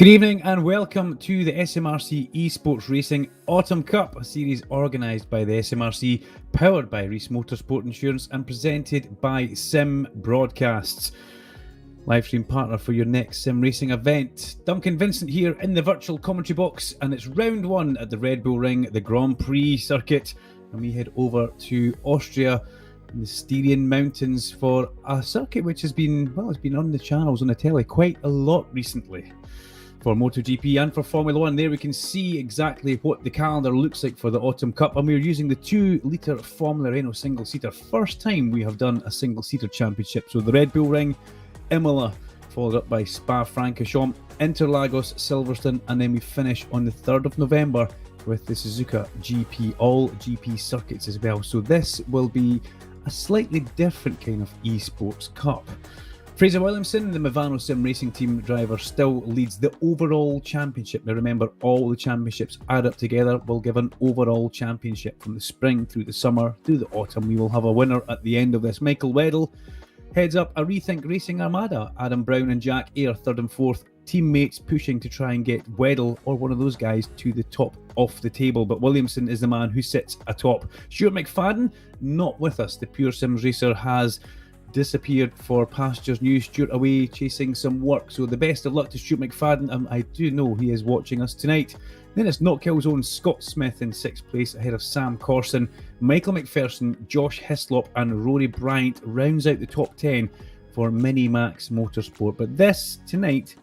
Good evening and welcome to the SMRC eSports Racing Autumn Cup, a series organised by the SMRC, powered by Reese Motorsport Insurance and presented by Sim Broadcasts. Livestream partner for your next sim racing event. Duncan, Vincent here in the virtual commentary box, and it's round one at the Red Bull Ring, the Grand Prix circuit, and we head over to Austria in the Styrian Mountains for a circuit which has been, well, it's been on the channels, on the telly quite a lot recently. For MotoGP and for Formula 1, there we can see exactly what the calendar looks like for the Autumn Cup, and we're using the 2-litre Formula Renault single-seater. First time we have done a single-seater championship. So the Red Bull Ring, Imola, followed up by Spa-Francorchamps, Interlagos, Silverstone, and then we finish on the 3rd of November with the Suzuka GP, all GP circuits as well. So this will be a slightly different kind of eSports Cup. Fraser Williamson, the Movano Sim Racing Team driver, still leads the overall championship. Now remember, all the championships add up together will give an overall championship from the spring through the summer through the autumn. We will have a winner at the end of this. Michael Weddle heads up a Rethink Racing armada. Adam Brown and Jack Eyre, 3rd and 4th. Teammates pushing to try and get Weddle or one of those guys to the top of the table. But Williamson is the man who sits atop. Stuart McFadden, not with us. The Pure Sims racer has disappeared for Pastures News. Stuart away chasing some work, so the best of luck to Stuart McFadden. I do know he is watching us tonight. Then it's Not Kill's own Scott Smith in 6th place ahead of Sam Corson. Michael McPherson, Josh Hislop and Rory Bryant rounds out the top 10 for Mini Max Motorsport. But this tonight,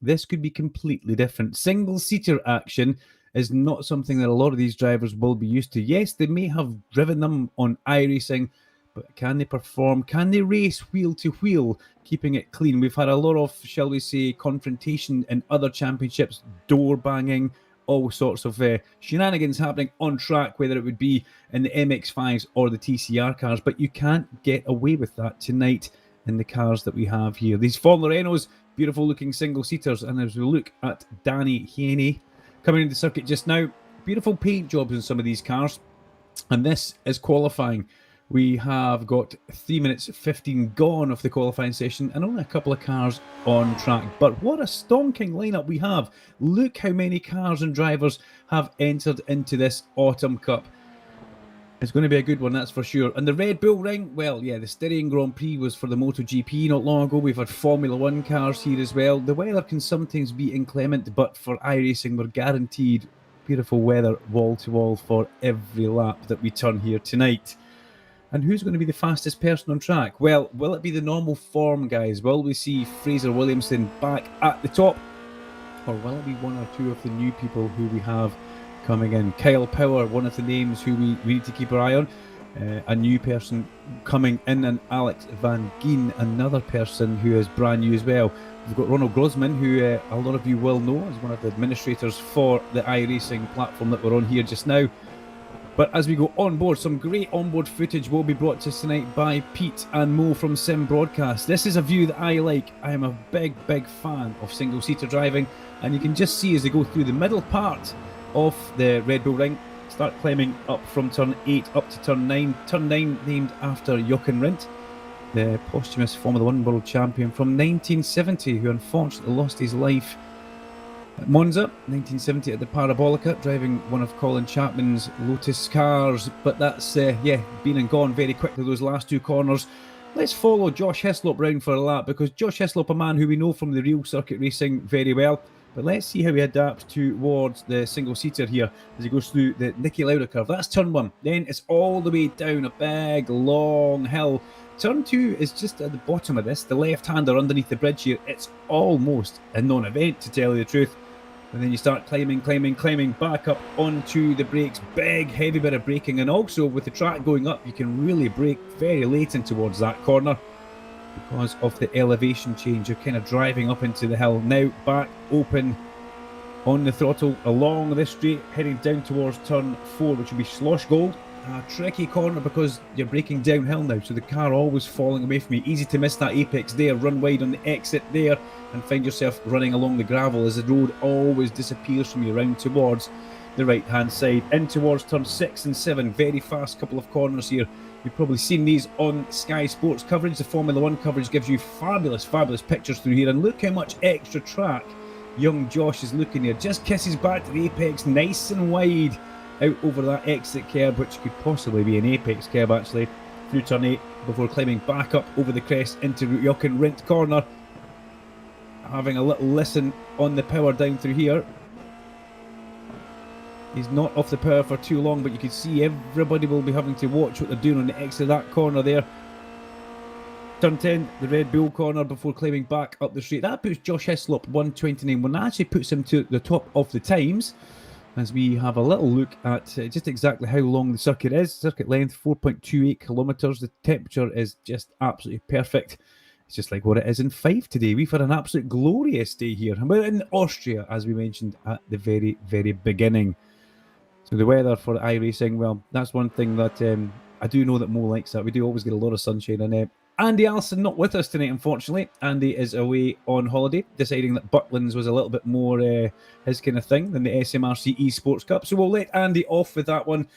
this could be completely different. Single-seater action is not something that a lot of these drivers will be used to. Yes, they may have driven them on iRacing, but can they perform? Can they race wheel to wheel, keeping it clean? We've had a lot of, shall we say, confrontation in other championships, door banging, all sorts of shenanigans happening on track, whether it would be in the MX-5s or the TCR cars. But you can't get away with that tonight in the cars that we have here. These Formula Renaults, beautiful looking single-seaters. And as we look at Danny Haney coming into the circuit just now, beautiful paint jobs in some of these cars. And this is qualifying. We have got 3 minutes 15 gone of the qualifying session and only a couple of cars on track. But what a stonking lineup we have. Look how many cars and drivers have entered into this Autumn Cup. It's going to be a good one, that's for sure. And the Red Bull Ring, well, yeah, the Styrian Grand Prix was for the MotoGP not long ago. We've had Formula 1 cars here as well. The weather can sometimes be inclement, but for iRacing, we're guaranteed beautiful weather wall to wall for every lap that we turn here tonight. And who's going to be the fastest person on track? Well, will it be the normal form, guys? Will we see Fraser Williamson back at the top? Or will it be one or two of the new people who we have coming in? Kyle Power, one of the names who we need to keep our eye on. A new person coming in, and Alex Van Geen, another person who is brand new as well. We've got Ronald Grossman, who a lot of you will know as one of the administrators for the iRacing platform that we're on here just now. But as we go on board, some great onboard footage will be brought to us tonight by Pete and Mo from Sim Broadcast. This is a view that I like. I am a big fan of single-seater driving, and you can just see as they go through the middle part of the Red Bull Ring, start climbing up from turn 8 up to turn 9. Turn 9 named after Jochen Rindt, the posthumous Formula 1 world champion from 1970, who unfortunately lost his life at Monza, 1970 at the Parabolica, driving one of Colin Chapman's Lotus cars. But that's, been and gone very quickly, those last two corners. Let's follow Josh Hislop round for a lap, because Josh Hislop, a man who we know from the real circuit racing very well. But let's see how he adapts towards the single-seater here as he goes through the Niki Lauda curve. That's turn 1. Then it's all the way down a big, long hill. Turn 2 is just at the bottom of this, the left-hander underneath the bridge here. It's almost a non-event, to tell you the truth. And then you start climbing back up onto the brakes. Big, heavy bit of braking. And also, with the track going up, you can really brake very late in towards that corner because of the elevation change. You're kind of driving up into the hill. Now back open on the throttle along this straight, heading down towards turn 4, which will be Slosh Gold. A tricky corner because you're braking downhill now, so the car always falling away from you. Easy to miss that apex there, run wide on the exit there, and find yourself running along the gravel as the road always disappears from you around towards the right hand side. In towards turn 6 and 7, very fast couple of corners here. You've probably seen these on Sky Sports coverage. The Formula 1 coverage gives you fabulous pictures through here, and look how much extra track Young Josh is looking there, just kisses back to the apex, nice and wide, out over that exit curb, which could possibly be an apex curb actually, through turn 8, before climbing back up over the crest into Jochen Rindt corner. Having a little listen on the power down through here. He's not off the power for too long, but you can see everybody will be having to watch what they're doing on the exit of that corner there. Turn 10, the Red Bull corner before climbing back up the straight. That puts Josh Hislop 1:29. That actually puts him to the top of the times, as we have a little look at just exactly how long the circuit is. Circuit length 4.28 kilometres. The temperature is just absolutely perfect. It's just like what it is in Fife today. We've had an absolute glorious day here. We're in Austria, as we mentioned at the very, very beginning. So the weather for iRacing, well, that's one thing that I do know that Mo likes that. We do always get a lot of sunshine. And Andy Allison not with us tonight, unfortunately. Andy is away on holiday, deciding that Bucklands was a little bit more his kind of thing than the SMRC eSports Cup. So we'll let Andy off with that one.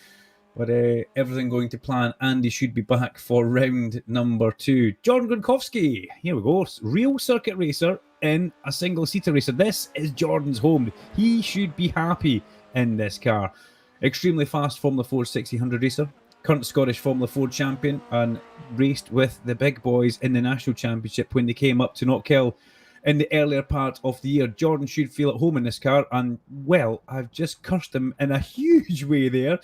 But everything going to plan. Andy should be back for round number 2. Jordan Gronkowski, here we go. Real circuit racer in a single-seater racer. This is Jordan's home. He should be happy in this car. Extremely fast Formula 4 1600 racer. Current Scottish Formula 4 champion, and raced with the big boys in the National Championship when they came up to Knockhill in the earlier part of the year. Jordan should feel at home in this car, and, well, I've just cursed him in a huge way there,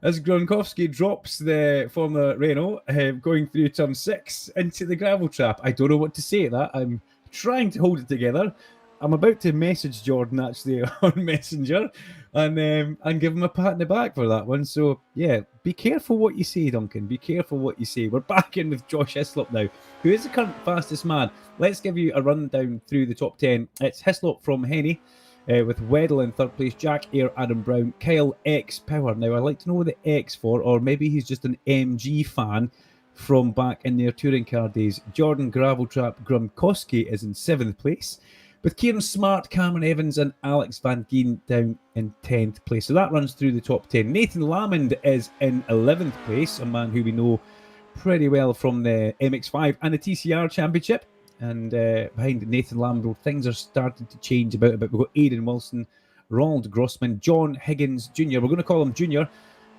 as Gronkowski drops the Formula Renault going through turn 6 into the gravel trap. I don't know what to say to that. I'm trying to hold it together. I'm about to message Jordan actually on Messenger and give him a pat in the back for that one. So, yeah, be careful what you say, Duncan. Be careful what you say. We're back in with Josh Hislop now, who is the current fastest man. Let's give you a rundown through the top 10. It's Hislop from Henny, with Weddle in third place, Jack Eyre, Adam Brown, Kyle X Power. Now, I'd like to know what the X for, or maybe he's just an MG fan from back in their touring car days. Jordan Gravel Trap Gronkowski is in 7th place, with Kieran Smart, Cameron Evans and Alex Van Geen down in 10th place. So that runs through the top 10. Nathan Lamond is in 11th place, a man who we know pretty well from the MX5 and the TCR Championship. And behind Nathan Lamond, things are starting to change about a bit. We've got Aidan Wilson, Ronald Grossman, John Higgins Jr. We're going to call him Junior,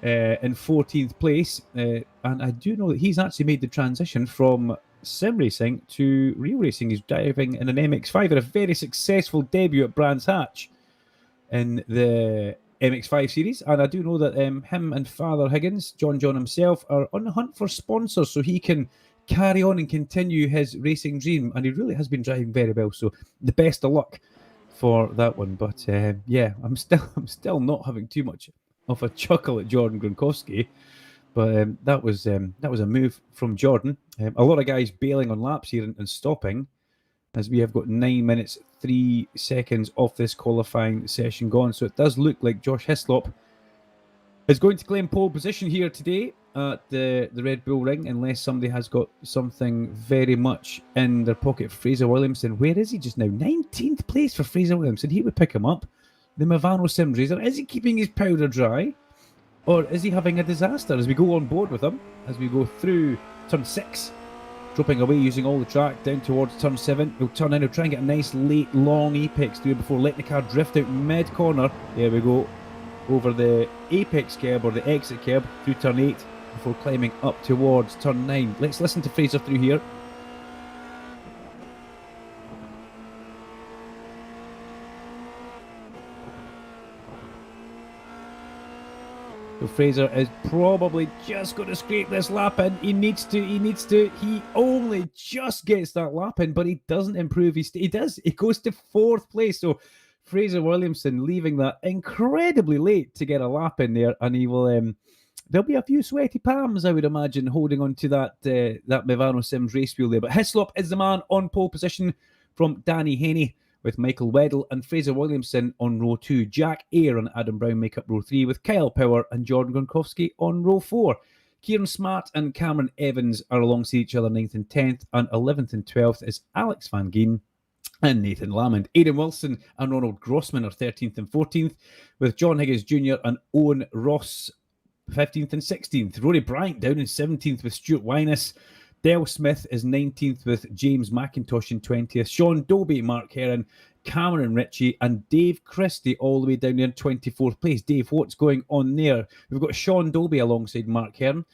in 14th place. And I do know that he's actually made the transition from sim racing to real racing. He's driving in an MX5 and a very successful debut at Brands Hatch in the MX5 series. And I do know that him and Father Higgins, John himself, are on the hunt for sponsors so he can carry on and continue his racing dream. And he really has been driving very well. So the best of luck for that one. But yeah, I'm still not having too much of a chuckle at Jordan Gronkowski. But that was a move from Jordan. A lot of guys bailing on laps here and stopping, as we have got 9 minutes 3 seconds off this qualifying session gone. So it does look like Josh Hislop is going to claim pole position here today at the Red Bull Ring, unless somebody has got something very much in their pocket. Fraser Williamson, where is he just now? 19th place for Fraser Williamson. He would pick him up. The Movano Sim Racer. Is he keeping his powder dry? Or is he having a disaster as we go on board with him, as we go through turn 6, dropping away using all the track down towards turn 7. He'll turn in, he'll try and get a nice late long apex through before letting the car drift out mid-corner. There we go, over the apex curb or the exit curb through turn 8 before climbing up towards turn 9. Let's listen to Fraser through here. So Fraser is probably just going to scrape this lap in. He needs to. He only just gets that lap in, but he doesn't improve. He does. He goes to 4th place. So Fraser Williamson leaving that incredibly late to get a lap in there, and he will. There'll be a few sweaty palms, I would imagine, holding on to that Movano Sims race wheel there. But Hislop is the man on pole position from Danny Haney, with Michael Weddle and Fraser Williamson on row 2. Jack Eyre and Adam Brown make up row 3, with Kyle Power and Jordan Gronkowski on row 4. Kieran Smart and Cameron Evans are alongside each other 9th and 10th, and 11th and 12th is Alex Van Geen and Nathan Lamond. Aidan Wilson and Ronald Grossman are 13th and 14th, with John Higgins Jr. and Owen Ross 15th and 16th. Rory Bryant down in 17th with Stuart Wyness. Dale Smith is 19th with James McIntosh in 20th. Sean Dobie, Mark Heron, Cameron Ritchie and Dave Christie all the way down there in 24th place. Dave, what's going on there? We've got Sean Dolby alongside Mark Hearn.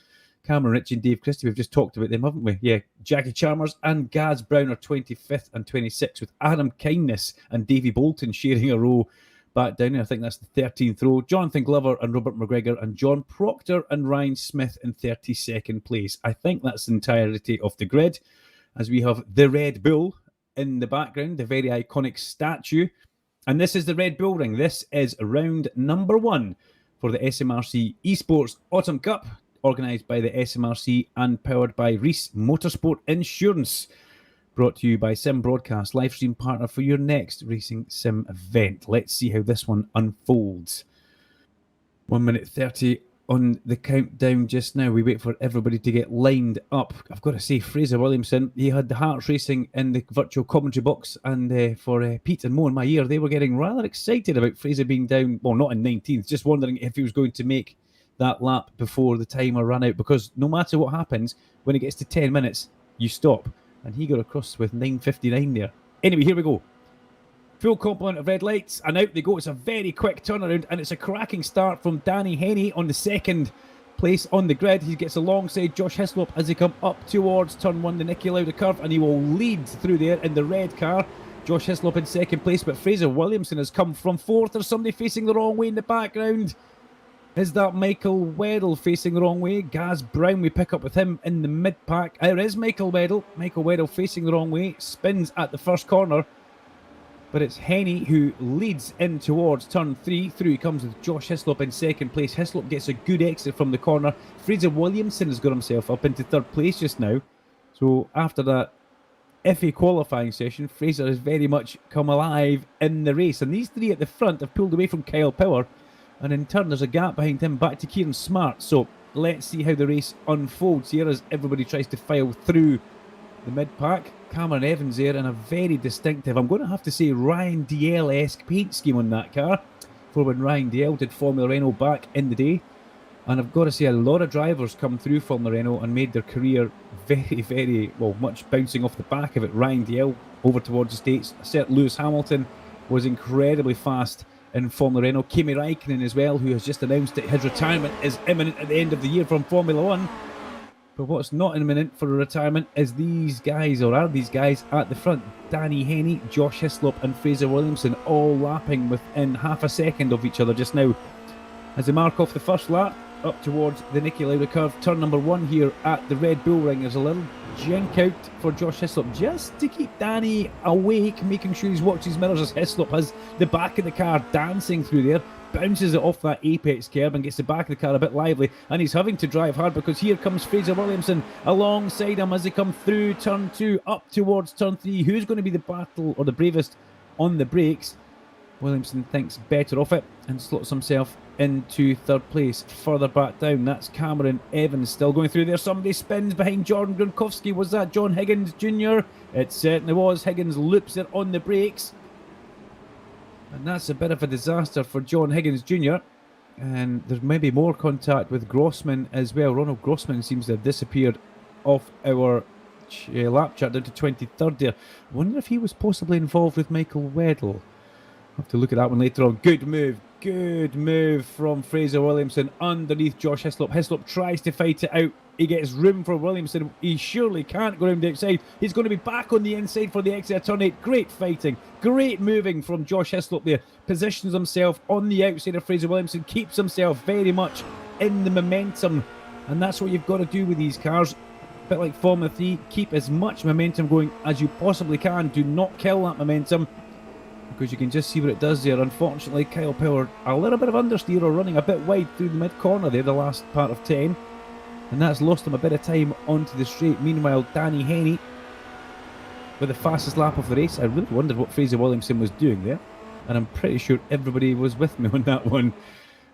Cameron Ritchie and Dave Christie, we've just talked about them, haven't we? Yeah, Jackie Chalmers and Gaz Brown are 25th and 26th, with Adam Kindness and Davey Bolton sharing a row back down there. I think that's the 13th row. Jonathan Glover and Robert McGregor and John Proctor and Ryan Smith in 32nd place. I think that's the entirety of the grid, as we have the Red Bull in the background, the very iconic statue. And this is the Red Bull Ring. This is round number 1 for the SMRC eSports Autumn Cup, organised by the SMRC and powered by Reese Motorsport Insurance. Brought to you by Sim Broadcast, live stream partner for your next racing sim event. Let's see how this one unfolds. 1 minute 30 on the countdown just now. We wait for everybody to get lined up. I've got to say, Fraser Williamson, he had the Hearts Racing in the virtual commentary box, and for Pete and Mo in my ear, they were getting rather excited about Fraser being down, well, not in 19th, just wondering if he was going to make that lap before the timer ran out, because no matter what happens, when it gets to 10 minutes, you stop. And he got across with 9:59 there. Anyway, here we go. Full complement of red lights, and out they go. It's a very quick turnaround, and it's a cracking start from Danny Henney on the second place on the grid. He gets alongside Josh Hislop as they come up towards turn 1, the Nicky Lauda curve, and he will lead through there in the red car. Josh Hislop in second place, but Fraser Williamson has come from 4th. There's somebody facing the wrong way in the background. Is that Michael Weddle facing the wrong way? Gaz Brown, we pick up with him in the mid-pack. There is Michael Weddle. Michael Weddle facing the wrong way. Spins at the first corner. But it's Henney who leads in towards turn 3. Through he comes with Josh Hislop in second place. Hislop gets a good exit from the corner. Fraser Williamson has got himself up into 3rd place just now. So after that iffy qualifying session, Fraser has very much come alive in the race. And these three at the front have pulled away from Kyle Power. And in turn, there's a gap behind him back to Kieran Smart. So let's see how the race unfolds here as everybody tries to file through the mid-pack. Cameron Evans there in a very distinctive, I'm going to have to say, Ryan Dalziel-esque paint scheme on that car, for when Ryan Dalziel did Formula Renault back in the day. And I've got to say, a lot of drivers come through Formula Renault and made their career very, very, well, much bouncing off the back of it. Ryan Dalziel over towards the States. Lewis Hamilton was incredibly fast in Formula Renault. Kimi Räikkönen as well, who has just announced that his retirement is imminent at the end of the year from Formula 1. But what's not imminent for a retirement is these guys, or are these guys at the front. Danny Henney, Josh Hislop and Fraser Williamson all lapping within half a second of each other just now. As they mark off the first lap, up towards the Nicky Lauda curve, turn number 1 here at the Red Bull Ring. There's a little jink out for Josh Hislop just to keep Danny awake, making sure he's watching his mirrors as Hislop has the back of the car dancing through there, bounces it off that apex curb and gets the back of the car a bit lively, and he's having to drive hard because here comes Fraser Williamson alongside him as they come through turn 2 up towards turn 3. Who's going to be the battle or the bravest on the brakes? Williamson thinks better of it and slots himself into 3rd place. Further back down, that's Cameron Evans still going through there. Somebody spins behind Jordan Gronkowski. Was that John Higgins Jr.? It certainly was. Higgins loops it on the brakes. And that's a bit of a disaster for John Higgins Jr. And there's maybe more contact with Grossman as well. Ronald Grossman seems to have disappeared off our lap chart down to 23rd there. I wonder if he was possibly involved with Michael Weddle. I'll have to look at that one later on. Good move from Fraser Williamson underneath Josh Hislop. Hislop tries to fight it out. He gets room for Williamson. He surely can't go around the outside. He's going to be back on the inside for the exit of turn 8. Great fighting. Great moving from Josh Hislop there. Positions himself on the outside of Fraser Williamson. Keeps himself very much in the momentum. And that's what you've got to do with these cars. A bit like Formula 3. Keep as much momentum going as you possibly can. Do not kill that momentum, because you can just see what it does there. Unfortunately, Kyle Power a little bit of understeer, or running a bit wide through the mid-corner there, the last part of 10. And that's lost him a bit of time onto the straight. Meanwhile, Danny Henney with the fastest lap of the race. I really wondered what Fraser Williamson was doing there, and I'm pretty sure everybody was with me on that one.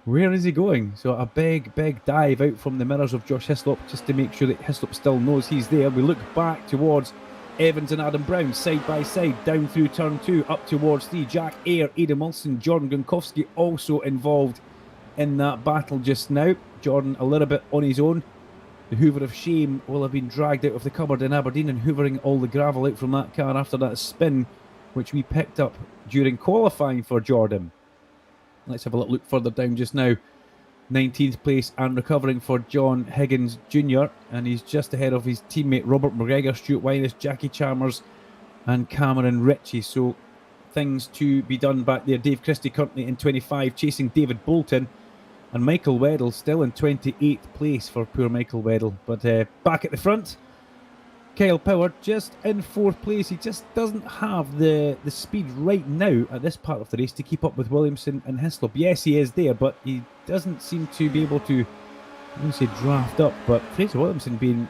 Where is he going? So a big dive out from the mirrors of Josh Hislop just to make sure that Hislop still knows he's there. We look back towards Evans and Adam Brown side by side down through turn 2 up towards 3. Jack Ayre, Aidan Wilson, Jordan Gronkowski also involved in that battle just now. Jordan a little bit on his own. The Hoover of Shame will have been dragged out of the cupboard in Aberdeen and hoovering all the gravel out from that car after that spin which we picked up during qualifying for Jordan. Let's have a little look further down just now. 19th place and recovering for John Higgins Jr. And he's just ahead of his teammate Robert McGregor, Stuart Winus, Jackie Chalmers and Cameron Ritchie. So things to be done back there. Dave Christie currently in 25, chasing David Bolton. And Michael Weddle still in 28th place for poor Michael Weddle. But back at the front, Kyle Power just in 4th place. He just doesn't have the speed right now at this part of the race to keep up with Williamson and Hislop. Yes, he is there, but he doesn't seem to be able to, I wouldn't say draft up, but Fraser Williamson being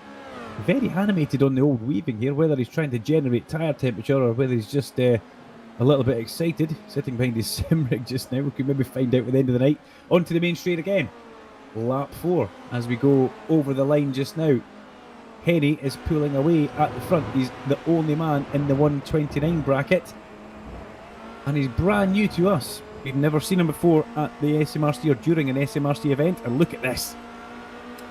very animated on the old weaving here, whether he's trying to generate tyre temperature or whether he's just a little bit excited, sitting behind his sim rig just now. We could maybe find out at the end of the night. Onto the main straight again. Lap 4 as we go over the line just now. Henny is pulling away at the front. He's the only man in the 129 bracket. And he's brand new to us. We've never seen him before at the SMRC or during an SMRC event. And look at this.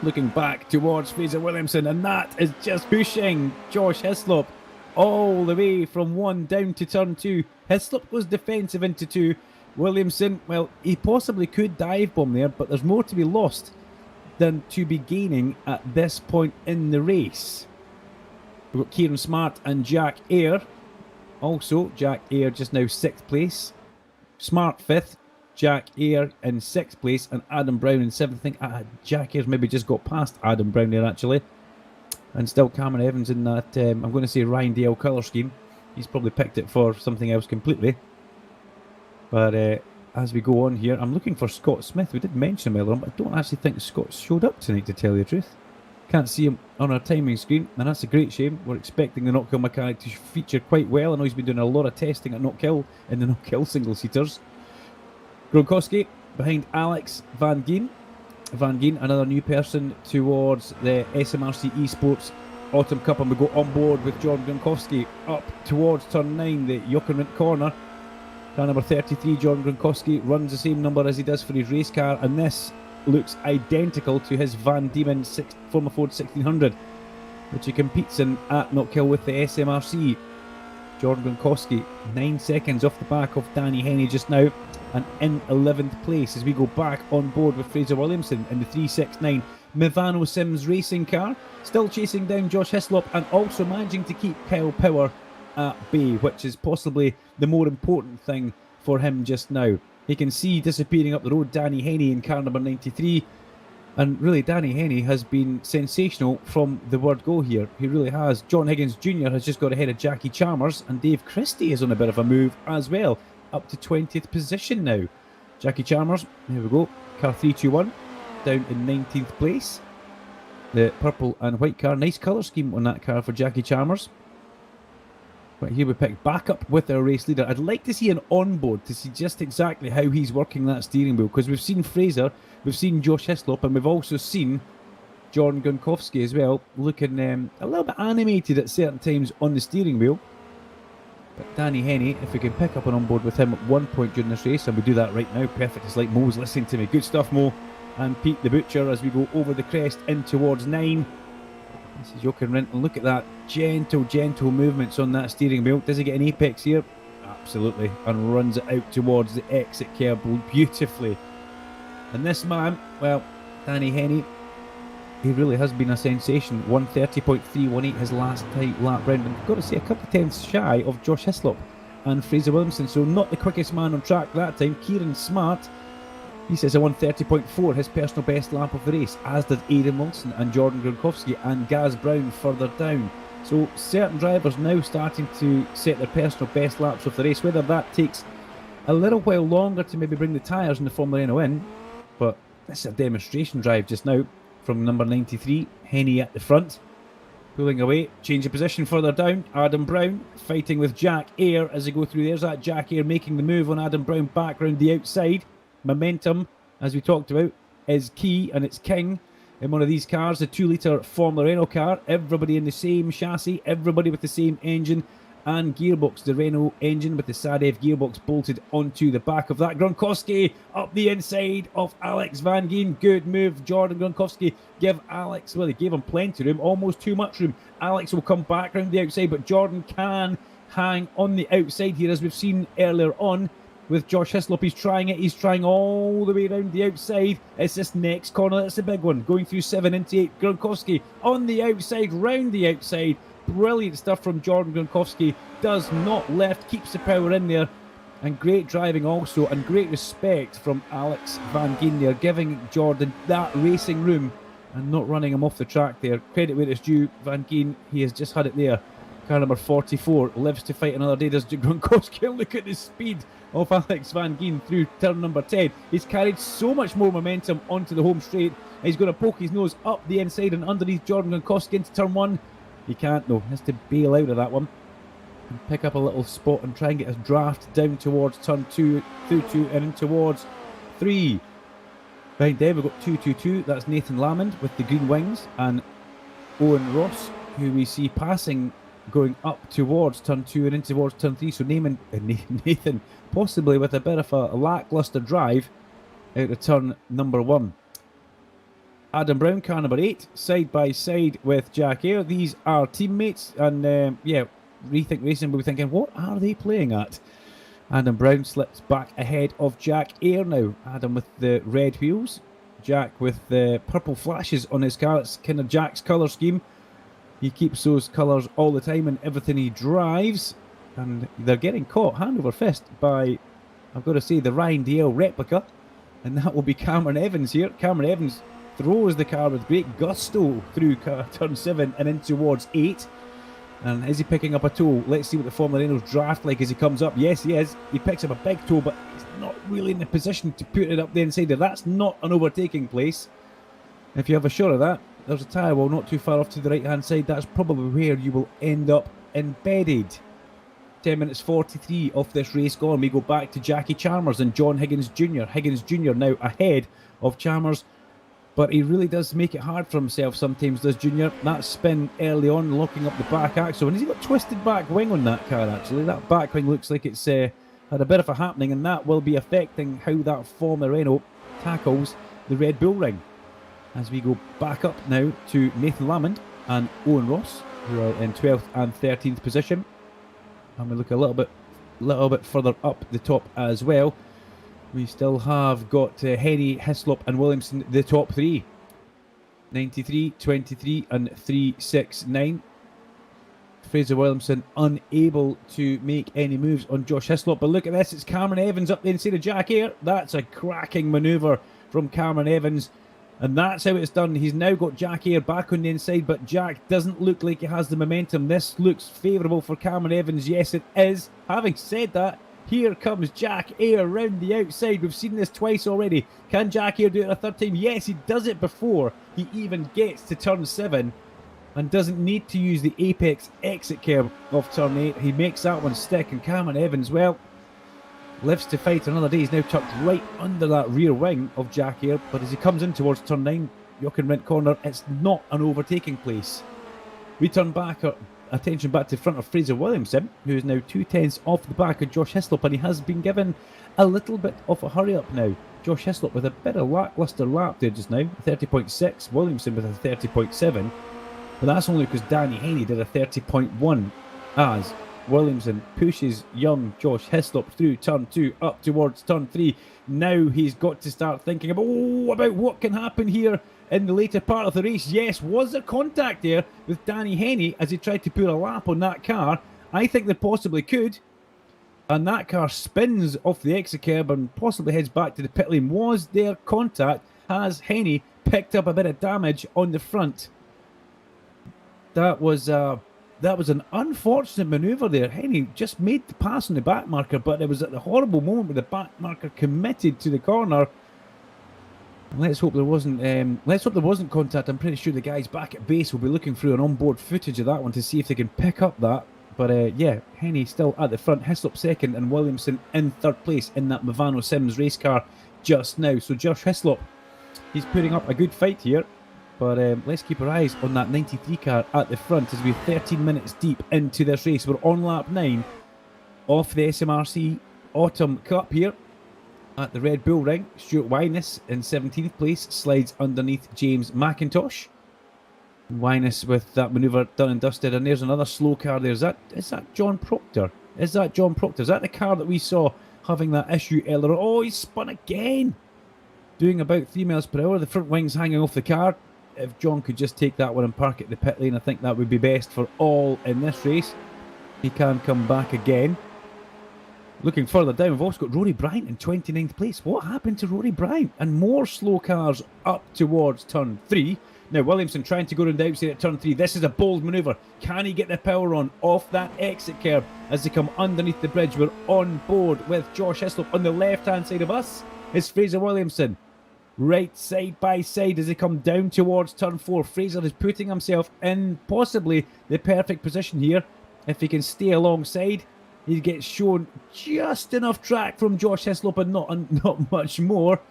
Looking back towards Fraser Williamson. And that is just pushing Josh Hislop all the way from 1 down to turn 2. Hislop goes defensive into 2. Williamson, well, he possibly could dive bomb there, but there's more to be lost than to be gaining at this point in the race. We've got Kieran Smart and Jack Eyre. Also, Jack Eyre just now 6th place. Smart 5th. Jack Eyre in 6th place. And Adam Brown in 7th. I think Jack Eyre's maybe just got past Adam Brown there, actually. And still Cameron Evans in that, I'm going to say Ryan Dale colour scheme. He's probably picked it for something else completely. But as we go on here, I'm looking for Scott Smith. We did mention him earlier on, but I don't actually think Scott showed up tonight, to tell you the truth. Can't see him on our timing screen, and that's a great shame. We're expecting the Knockhill mechanic to feature quite well. I know he's been doing a lot of testing at Knockhill in the Knockhill single-seaters. Gronkowski behind Alex Van Geen. Van Geen, another new person towards the SMRC eSports Autumn Cup, and we go on board with John Gronkowski up towards turn 9, the Jochen corner. Car number 33, John Gronkowski, runs the same number as he does for his race car, and this looks identical to his Van Diemen Formula Ford 1600, which he competes in at Knockhill with the SMRC. Jordan Gronkowski, 9 seconds off the back of Danny Henny just now, and in 11th place as we go back on board with Fraser Williamson in the 369 Movano Sims racing car, still chasing down Josh Hislop and also managing to keep Kyle Power at bay, which is possibly the more important thing for him just now. You can see disappearing up the road Danny Henny in car number 93, and really Danny Henny has been sensational from the word go here. He really has. John Higgins Jr. has just got ahead of Jackie Chalmers, and Dave Christie is on a bit of a move as well, up to 20th position now. Jackie Chalmers, there we go, car 321, down in 19th place. The purple and white car, nice colour scheme on that car for Jackie Chalmers. But here we pick back up with our race leader. I'd like to see an onboard to see just exactly how he's working that steering wheel, because we've seen Fraser, we've seen Josh Hislop, and we've also seen John Gronkowski as well, looking a little bit animated at certain times on the steering wheel. But Danny Henny, if we can pick up an onboard with him at one point during this race, and we do that right now, perfect. It's like Mo's listening to me. Good stuff, Mo. And Pete the Butcher as we go over the crest in towards 9. This is Jochen Rindt, and look at that gentle movements on that steering wheel. Does he get an apex here? Absolutely, and runs it out towards the exit curb beautifully. And this man, well, Danny Henny, he really has been a sensation. 130.318 his last lap round, and I've got to say a couple of tenths shy of Josh Hislop and Fraser Williamson, so not the quickest man on track that time. Kieran Smart, he says a 130.4, his personal best lap of the race, as did Aidan Wilson and Jordan Gronkowski and Gaz Brown further down. So certain drivers now starting to set their personal best laps of the race. Whether that takes a little while longer to maybe bring the tyres in the Formula Renault in, but this is a demonstration drive just now from number 93, Henny at the front. Pulling away, change of position further down. Adam Brown fighting with Jack Eyre as they go through. There's that Jack Eyre making the move on Adam Brown back round the outside. Momentum, as we talked about, is key and it's king in one of these cars, the 2-litre Formula Renault car. Everybody in the same chassis, everybody with the same engine and gearbox. The Renault engine with the Sadev gearbox bolted onto the back of that. Gronkowski up the inside of Alex Van Geen. Good move, Jordan Gronkowski. Give Alex, well, he gave him plenty of room, almost too much room. Alex will come back round the outside, but Jordan can hang on the outside here, as we've seen earlier on with Josh Hislop. He's trying it. He's trying all the way around the outside. It's this next corner. That's a big one. Going through 7 into 8. Gronkowski on the outside, round the outside. Brilliant stuff from Jordan Gronkowski. Does not left, keeps the power in there. And great driving also, and great respect from Alex Van Geen there, giving Jordan that racing room and not running him off the track there. Credit where it's due. Van Geen, he has just had it there. Car number 44 lives to fight another day. Does Gronkowski. Look at the speed of Alex Van Geen through turn number 10. He's carried so much more momentum onto the home straight. He's going to poke his nose up the inside and underneath Jordan Gronkowski into turn 1. He can't though. He has to bail out of that one and pick up a little spot and try and get his draft down towards turn 2, through 2 and in towards 3. Behind them we've got 222. That's Nathan Lamond with the green wings, and Owen Ross, who we see passing going up towards turn 2 and in towards turn 3. So Nathan possibly with a bit of a lacklustre drive out of turn number 1. Adam Brown, car number 8, side by side with Jack Eyre. These are teammates, and yeah, Rethink Racing will be thinking, what are they playing at? Adam Brown slips back ahead of Jack Eyre now. Adam with the red wheels, Jack with the purple flashes on his car. It's kind of Jack's colour scheme. He keeps those colours all the time in everything he drives, and they're getting caught hand over fist by, I've got to say, the Ryan Dale replica, and that will be Cameron Evans here. Cameron Evans throws the car with great gusto through turn 7 and in towards 8. And is he picking up a toe? Let's see what the Formula Renault draft like as he comes up. Yes, he is. He picks up a big toe, but he's not really in the position to put it up the inside there. That's not an overtaking place. If you have a shot of that, there's a tyre wall not too far off to the right-hand side. That's probably where you will end up embedded. 10 minutes 43 of this race gone. We go back to Jackie Chalmers and John Higgins Jr. Higgins Jr. now ahead of Chalmers. But he really does make it hard for himself sometimes, does Junior. That spin early on, locking up the back axle. And he's got twisted back wing on that car, actually. That back wing looks like it's had a bit of a happening, and that will be affecting how that Formula Renault tackles the Red Bull Ring. As we go back up now to Nathan Lamond and Owen Ross, who are in 12th and 13th position. And we look a little bit further up the top as well. We still have got Henny, Hislop and Williamson, the top 3. 93, 23 and 369. Fraser Williamson unable to make any moves on Josh Hislop. But look at this, it's Cameron Evans up the inside of Jack Eyre. That's a cracking manoeuvre from Cameron Evans. And that's how it's done. He's now got Jack Eyre back on the inside, but Jack doesn't look like he has the momentum. This looks favourable for Cameron Evans. Yes, it is. Having said that, here comes Jack Eyre round the outside. We've seen this twice already. Can Jack Eyre do it a third time? Yes, he does it before he even gets to turn 7 and doesn't need to use the apex exit curb of turn 8. He makes that one stick, and Cameron Evans, well, lives to fight another day. He's now tucked right under that rear wing of Jack Eyre, but as he comes in towards turn 9, Jochen Rindt corner, it's not an overtaking place. We turn back attention back to the front of Fraser Williamson, who is now 2/10 off the back of Josh Hislop, and he has been given a little bit of a hurry up now. Josh Hislop with a bit of lacklustre lap there just now, 30.6, Williamson with a 30.7, but that's only because Danny Haney did a 30.1 as Williamson pushes young Josh Hislop through turn 2 up towards turn 3. Now he's got to start thinking about what can happen here in the later part of the race. Yes, was there contact there with Danny Haney as he tried to put a lap on that car? I think they possibly could. And that car spins off the exit curb and possibly heads back to the pit lane. Was there contact? Has Haney picked up a bit of damage on the front? That was an unfortunate manoeuvre there. Haney just made the pass on the back marker, but it was at the horrible moment where the back marker committed to the corner. Let's hope there wasn't. Contact. I'm pretty sure the guys back at base will be looking through an onboard footage of that one to see if they can pick up that. But yeah, Henny still at the front, Hislop second, and Williamson in third place in that Movano Sims race car just now. So Josh Hislop, he's putting up a good fight here. But let's keep our eyes on that 93 car at the front as we're 13 minutes deep into this race. We're on lap 9 of the SMRC Autumn Cup here at the Red Bull Ring. Stuart Wyness in 17th place slides underneath James McIntosh. Winus with that manoeuvre done and dusted, and there's another slow car there. Is that John Proctor? Is that John Proctor? Is that the car that we saw having that issue earlier? Oh, he's spun again! Doing about 3 miles per hour. The front wing's hanging off the car. If John could just take that one and park it in the pit lane, I think that would be best for all in this race. He can come back again. Looking further down, we've also got Rory Bryant in 29th place. What happened to Rory Bryant? And more slow cars up towards turn 3. Now, Williamson trying to go around the outside at turn 3. This is a bold manoeuvre. Can he get the power on off that exit curb as they come underneath the bridge? We're on board with Josh Hislop. On the left-hand side of us is Fraser Williamson. Right side by side as they come down towards turn 4. Fraser is putting himself in possibly the perfect position here. If he can stay alongside, he gets shown just enough track from Josh Hislop and not much more.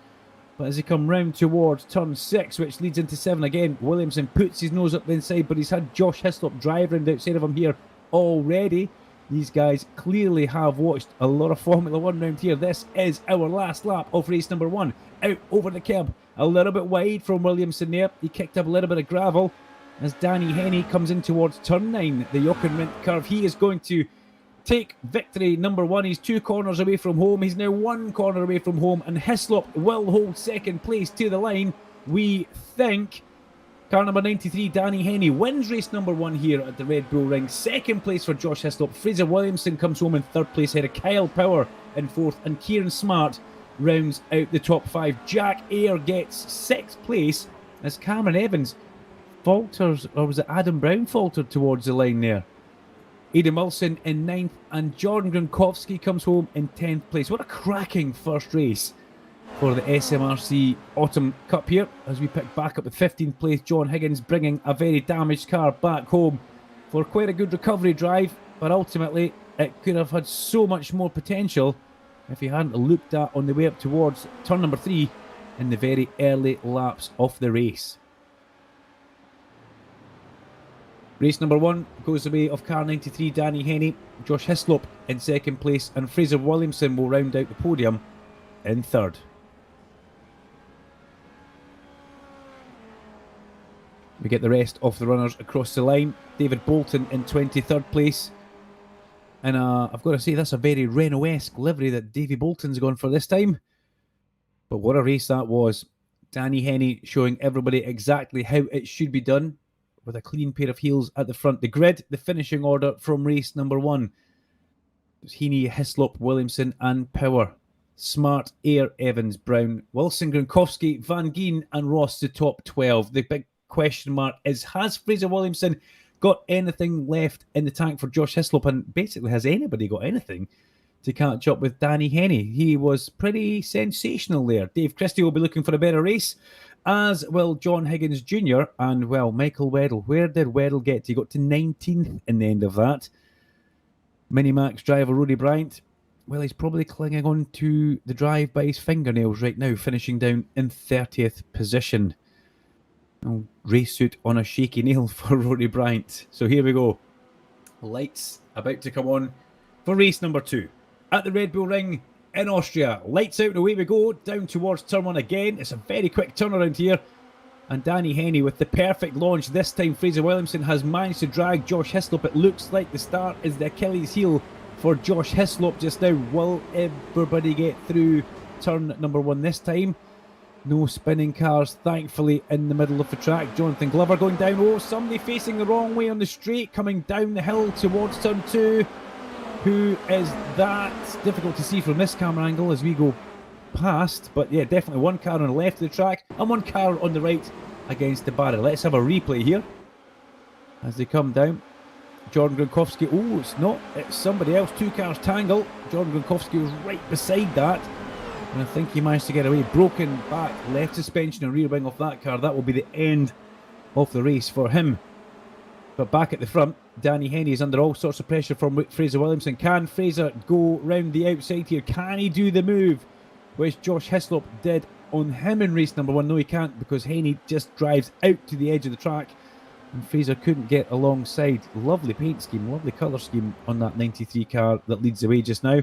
But as they come round towards turn 6, which leads into 7 again, Williamson puts his nose up the inside, but he's had Josh Hislop drive round outside of him here already. These guys clearly have watched a lot of Formula 1 round here. This is our last lap of race number 1. Out over the curb, a little bit wide from Williamson there. He kicked up a little bit of gravel as Danny Henney comes in towards turn 9, the Jochen curve. He is going to take victory number 1. He's 2 corners away from home. He's now 1 corner away from home, and Hislop will hold second place to the line. We think car number 93, Danny Henney, wins race number 1 here at the Red Bull Ring. Second place for Josh Hislop. Fraser Williamson comes home in 3rd place ahead of Kyle Power in 4th, and Kieran Smart rounds out the top 5. Jack Ayre gets 6th place as Cameron Evans falters, or was it Adam Brown faltered towards the line there? Aidan Wilson in 9th, and Jordan Gronkowski comes home in 10th place. What a cracking first race for the SMRC Autumn Cup here, as we pick back up with 15th place. John Higgins bringing a very damaged car back home for quite a good recovery drive, but ultimately it could have had so much more potential if he hadn't looked at on the way up towards turn number 3 in the very early laps of the race. Race number 1 goes the way of car 93, Danny Henney. Josh Hislop in 2nd place, and Fraser Williamson will round out the podium in 3rd. We get the rest of the runners across the line. David Bolton in 23rd place. And I've got to say, that's a very Renault-esque livery that Davy Bolton's gone for this time. But what a race that was. Danny Henney showing everybody exactly how it should be done, with a clean pair of heels at the front. The grid, the finishing order from race number 1. Henney, Hislop, Williamson and Power. Smart, Ayre, Evans, Brown, Wilson, Gronkowski, Van Geen and Ross, the top 12. The big question mark is, has Fraser Williamson got anything left in the tank for Josh Hislop? And basically, has anybody got anything to catch up with Danny Henney? He was pretty sensational there. Dave Christie will be looking for a better race, as will John Higgins Jr. and, well, Michael Weddle. Where did Weddle get to? He got to 19th in the end of that. Minimax driver Rory Bryant, well, he's probably clinging on to the drive by his fingernails right now, finishing down in 30th position. Oh, race suit on a shaky nail for Rory Bryant. So here we go. Lights about to come on for race number 2 at the Red Bull Ring in Austria. Lights out, away we go, down towards turn 1 again. It's a very quick turnaround here. And Danny Henney with the perfect launch. This time Fraser Williamson has managed to drag Josh Hislop. It looks like the start is the Achilles heel for Josh Hislop just now. Will everybody get through turn number 1 this time? No spinning cars, thankfully, in the middle of the track. Jonathan Glover going down. Oh, somebody facing the wrong way on the straight, coming down the hill towards turn 2. Who is that? Difficult to see from this camera angle as we go past. But yeah, definitely one car on the left of the track and one car on the right against the barrier. Let's have a replay here as they come down. Jordan Gronkowski. Oh, it's not. It's somebody else. 2 cars tangle. Jordan Gronkowski was right beside that. And I think he managed to get away. Broken back, left suspension and rear wing of that car. That will be the end of the race for him. But back at the front, Danny Henney is under all sorts of pressure from Fraser Williamson. Can Fraser go round the outside here? Can he do the move which Josh Hislop did on him in race number 1? No, he can't, because Henney just drives out to the edge of the track and Fraser couldn't get alongside. Lovely paint scheme, lovely colour scheme on that 93 car that leads the way just now.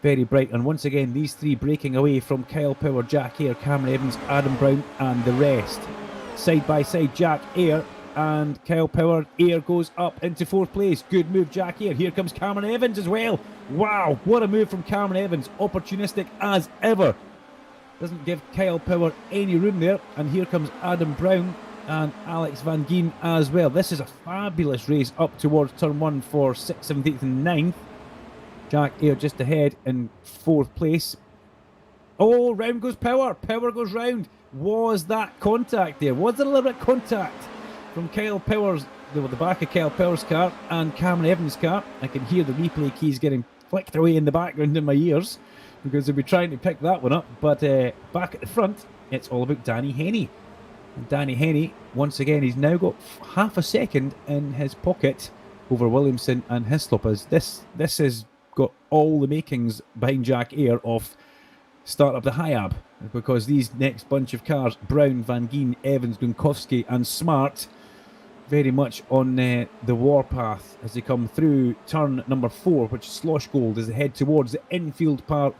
Very bright, and once again these 3 breaking away from Kyle Power, Jack Ayre, Cameron Evans, Adam Brown and the rest. Side by side, Jack Ayre and Kyle Power. Air goes up into 4th place. Good move, Jack Air. Here comes Cameron Evans as well. Wow, what a move from Cameron Evans. Opportunistic as ever. Doesn't give Kyle Power any room there. And here comes Adam Brown and Alex Van Gien as well. This is a fabulous race up towards turn 1 for 6th, 7th, 8th and 9th. Jack Air just ahead in 4th place. Oh, round goes Power. Power goes round. Was that contact there? Was there a little bit of contact from Kyle Power's, the back of Kyle Power's car and Cameron Evans' car? I can hear the replay keys getting flicked away in the background in my ears because they'll be trying to pick that one up. But back at the front, it's all about Danny Henny. And Danny Henny, once again, he's now got half a second in his pocket over Williamson and Hislop, as this has got all the makings behind Jack Air of start up the Hiab, because these next bunch of cars, Brown, Van Gien, Evans, Gronkowski and Smart, very much on the warpath as they come through turn number 4, which is Slosh Gold, as they head towards the infield part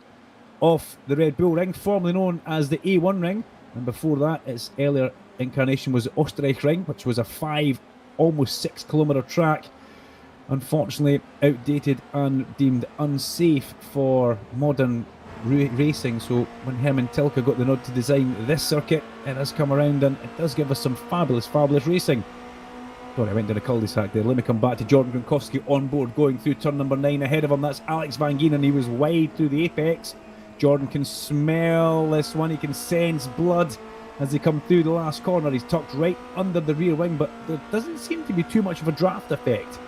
of the Red Bull Ring, formerly known as the A1 Ring. And before that, its earlier incarnation was the Österreich Ring, which was a 5, almost 6 kilometre track. Unfortunately, outdated and deemed unsafe for modern racing. So when Herman Tilke got the nod to design this circuit, it has come around and it does give us some fabulous racing. Sorry, I went down a cul-de-sac there. Let me come back to Jordan Gronkowski on board, going through turn number 9. Ahead of him, that's Alex Van Gien, and he was wide through the apex. Jordan can smell this one. He can sense blood as they come through the last corner. He's tucked right under the rear wing, but there doesn't seem to be too much of a draft effect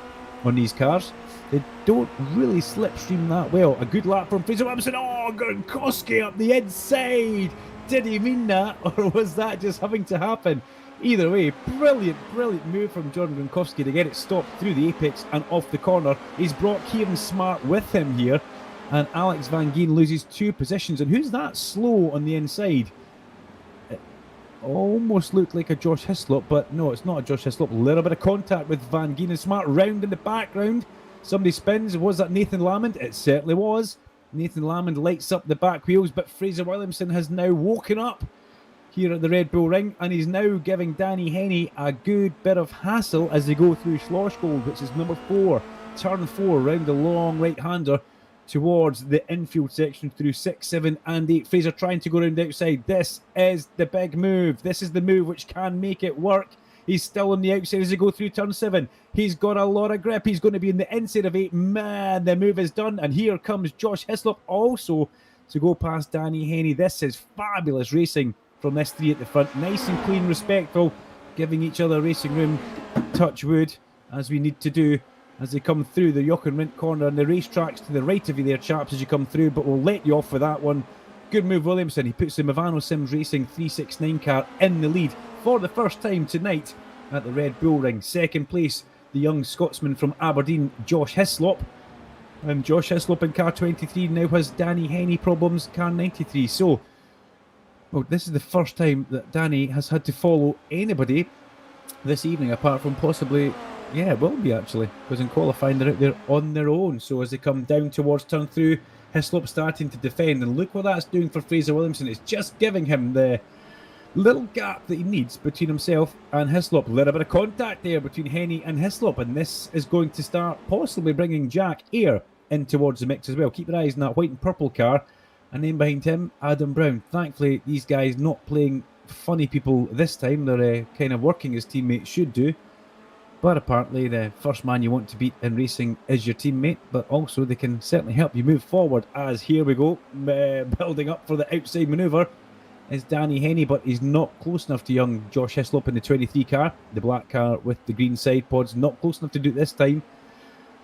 on these cars. They don't really slipstream that well. A good lap from Fraser Williamson. Oh, Gronkowski up the inside. Did he mean that, or was that just having to happen? Either way, brilliant move from Jordan Gronkowski to get it stopped through the apex and off the corner. He's brought Kieran Smart with him here, and Alex Van Gien loses 2 positions. And who's that slow on the inside? It almost looked like a Josh Hislop, but no, it's not a Josh Hislop. A little bit of contact with Van Gien and Smart round in the background. Somebody spins. Was that Nathan Lamond? It certainly was. Nathan Lamond lights up the back wheels, but Fraser Williamson has now woken up here at the Red Bull Ring, and he's now giving Danny Henny a good bit of hassle as they go through Schlossgold, which is number 4, turn 4, round the long right-hander towards the infield section through 6, 7 and 8. Fraser trying to go around the outside. This is the big move. This is the move which can make it work. He's still on the outside as they go through turn 7. He's got a lot of grip. He's going to be in the inside of 8. Man, the move is done. And here comes Josh Hislop also to go past Danny Henny. This is fabulous racing from this 3 at the front. Nice and clean, respectful, giving each other racing room, touch wood, as we need to do as they come through the Jochen Rindt corner. And the racetrack's to the right of you there, chaps, as you come through, but we'll let you off with that one. Good move, Williamson. He puts the Movano Sims Racing 369 car in the lead for the first time tonight at the Red Bull Ring. Second place, the young Scotsman from Aberdeen, Josh Hislop. And Josh Hislop in car 23 now has Danny Henny problems, car 93. So, well, this is the first time that Danny has had to follow anybody this evening, apart from possibly, yeah, it will be actually, because in qualifying they're out there on their own. So as they come down towards turn through, Hislop starting to defend, and look what that's doing for Fraser Williamson. It's just giving him the little gap that he needs between himself and Hislop. A little bit of contact there between Henny and Hislop, and this is going to start possibly bringing Jack Air in towards the mix as well. Keep your eyes on that white and purple car. And then behind him, Adam Brown. Thankfully, these guys not playing funny people this time. They're kind of working as teammates should do. But apparently, the first man you want to beat in racing is your teammate. But also, they can certainly help you move forward. As here we go, building up for the outside manoeuvre is Danny Henny. But he's not close enough to young Josh Hislop in the 23 car. The black car with the green side pods. Not close enough to do it this time.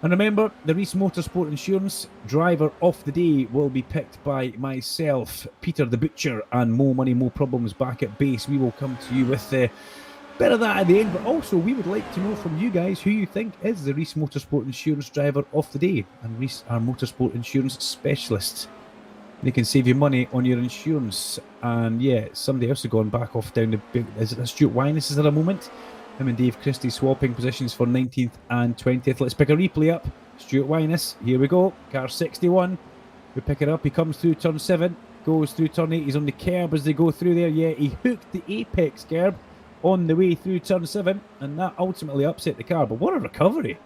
And remember, the Reese Motorsport Insurance driver of the day will be picked by myself, Peter the Butcher, and Mo Money, Mo Problems back at base. We will come to you with a bit of that at the end, but also we would like to know from you guys who you think is the Reese Motorsport Insurance driver of the day. And Reese are motorsport insurance specialists. They can save you money on your insurance. And yeah, somebody else has gone back off down the big... Is it Stuart Wyness? Is there a moment? Him and Dave Christie swapping positions for 19th and 20th. Let's pick a replay up. Stuart Wyness, here we go. Car 61. We pick it up. He comes through turn 7. Goes through turn 8. He's on the curb as they go through there. Yeah, he hooked the apex curb. on the way through turn 7, and that ultimately upset the car. But what a recovery!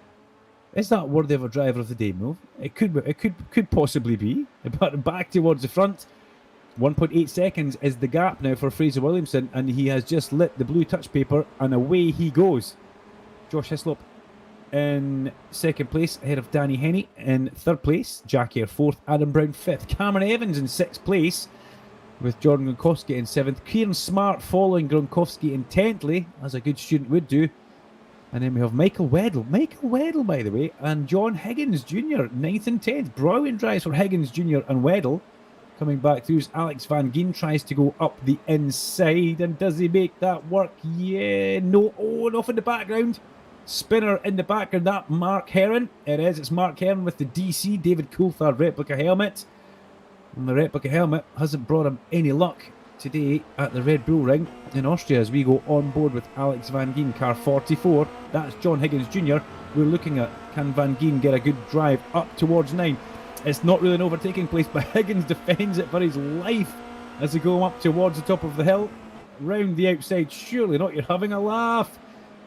Is that worthy of a driver of the day move? It could possibly be. But back towards the front, 1.8 seconds is the gap now for Fraser Williamson, and he has just lit the blue touch paper, and away he goes. Josh Hislop in second place, ahead of Danny Henney in third place, Jack Eyre fourth, Adam Brown fifth, Cameron Evans in sixth place, with Jordan Gronkowski in seventh, Kieran Smart following Gronkowski intently, as a good student would do. And then we have Michael Weddle, by the way, and John Higgins Jr., 9th and 10th. Brilliant drives for Higgins Jr. and Weddle. Coming back through, Alex Van Geen tries to go up the inside, and does he make that work? Yeah, no, oh, and off in the background. Spinner in the background, that Mark Heron. It is, it's Mark Heron with the DC David Coulthard replica helmet. And the replica helmet hasn't brought him any luck today at the Red Bull Ring in Austria as we go on board with Alex Van Geen, car 44. That's John Higgins Jr. We're looking at, can Van Geen get a good drive up towards 9? It's not really an overtaking place, but Higgins defends it for his life as they go up towards the top of the hill. Round the outside, surely not, you're having a laugh.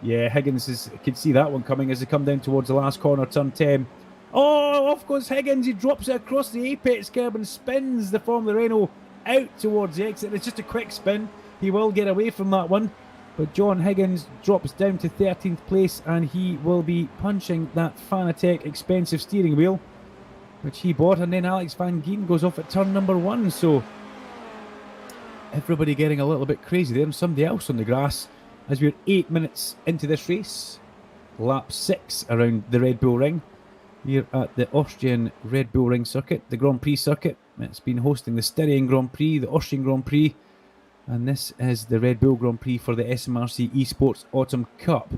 Yeah, Higgins could see that one coming as they come down towards the last corner, turn 10. Oh, off goes Higgins, he drops it across the apex curb and spins the Formula Renault out towards the exit. It's just a quick spin. He will get away from that one. But John Higgins drops down to 13th place, and he will be punching that Fanatec expensive steering wheel, which he bought. And then Alex Van Geen goes off at turn number 1. So everybody getting a little bit crazy there, and somebody else on the grass as we're 8 minutes into this race. Lap 6 around the Red Bull Ring. Here at the Austrian Red Bull Ring circuit, the Grand Prix circuit. It's been hosting the Styrian Grand Prix, the Austrian Grand Prix, and this is the Red Bull Grand Prix for the SMRC eSports Autumn Cup.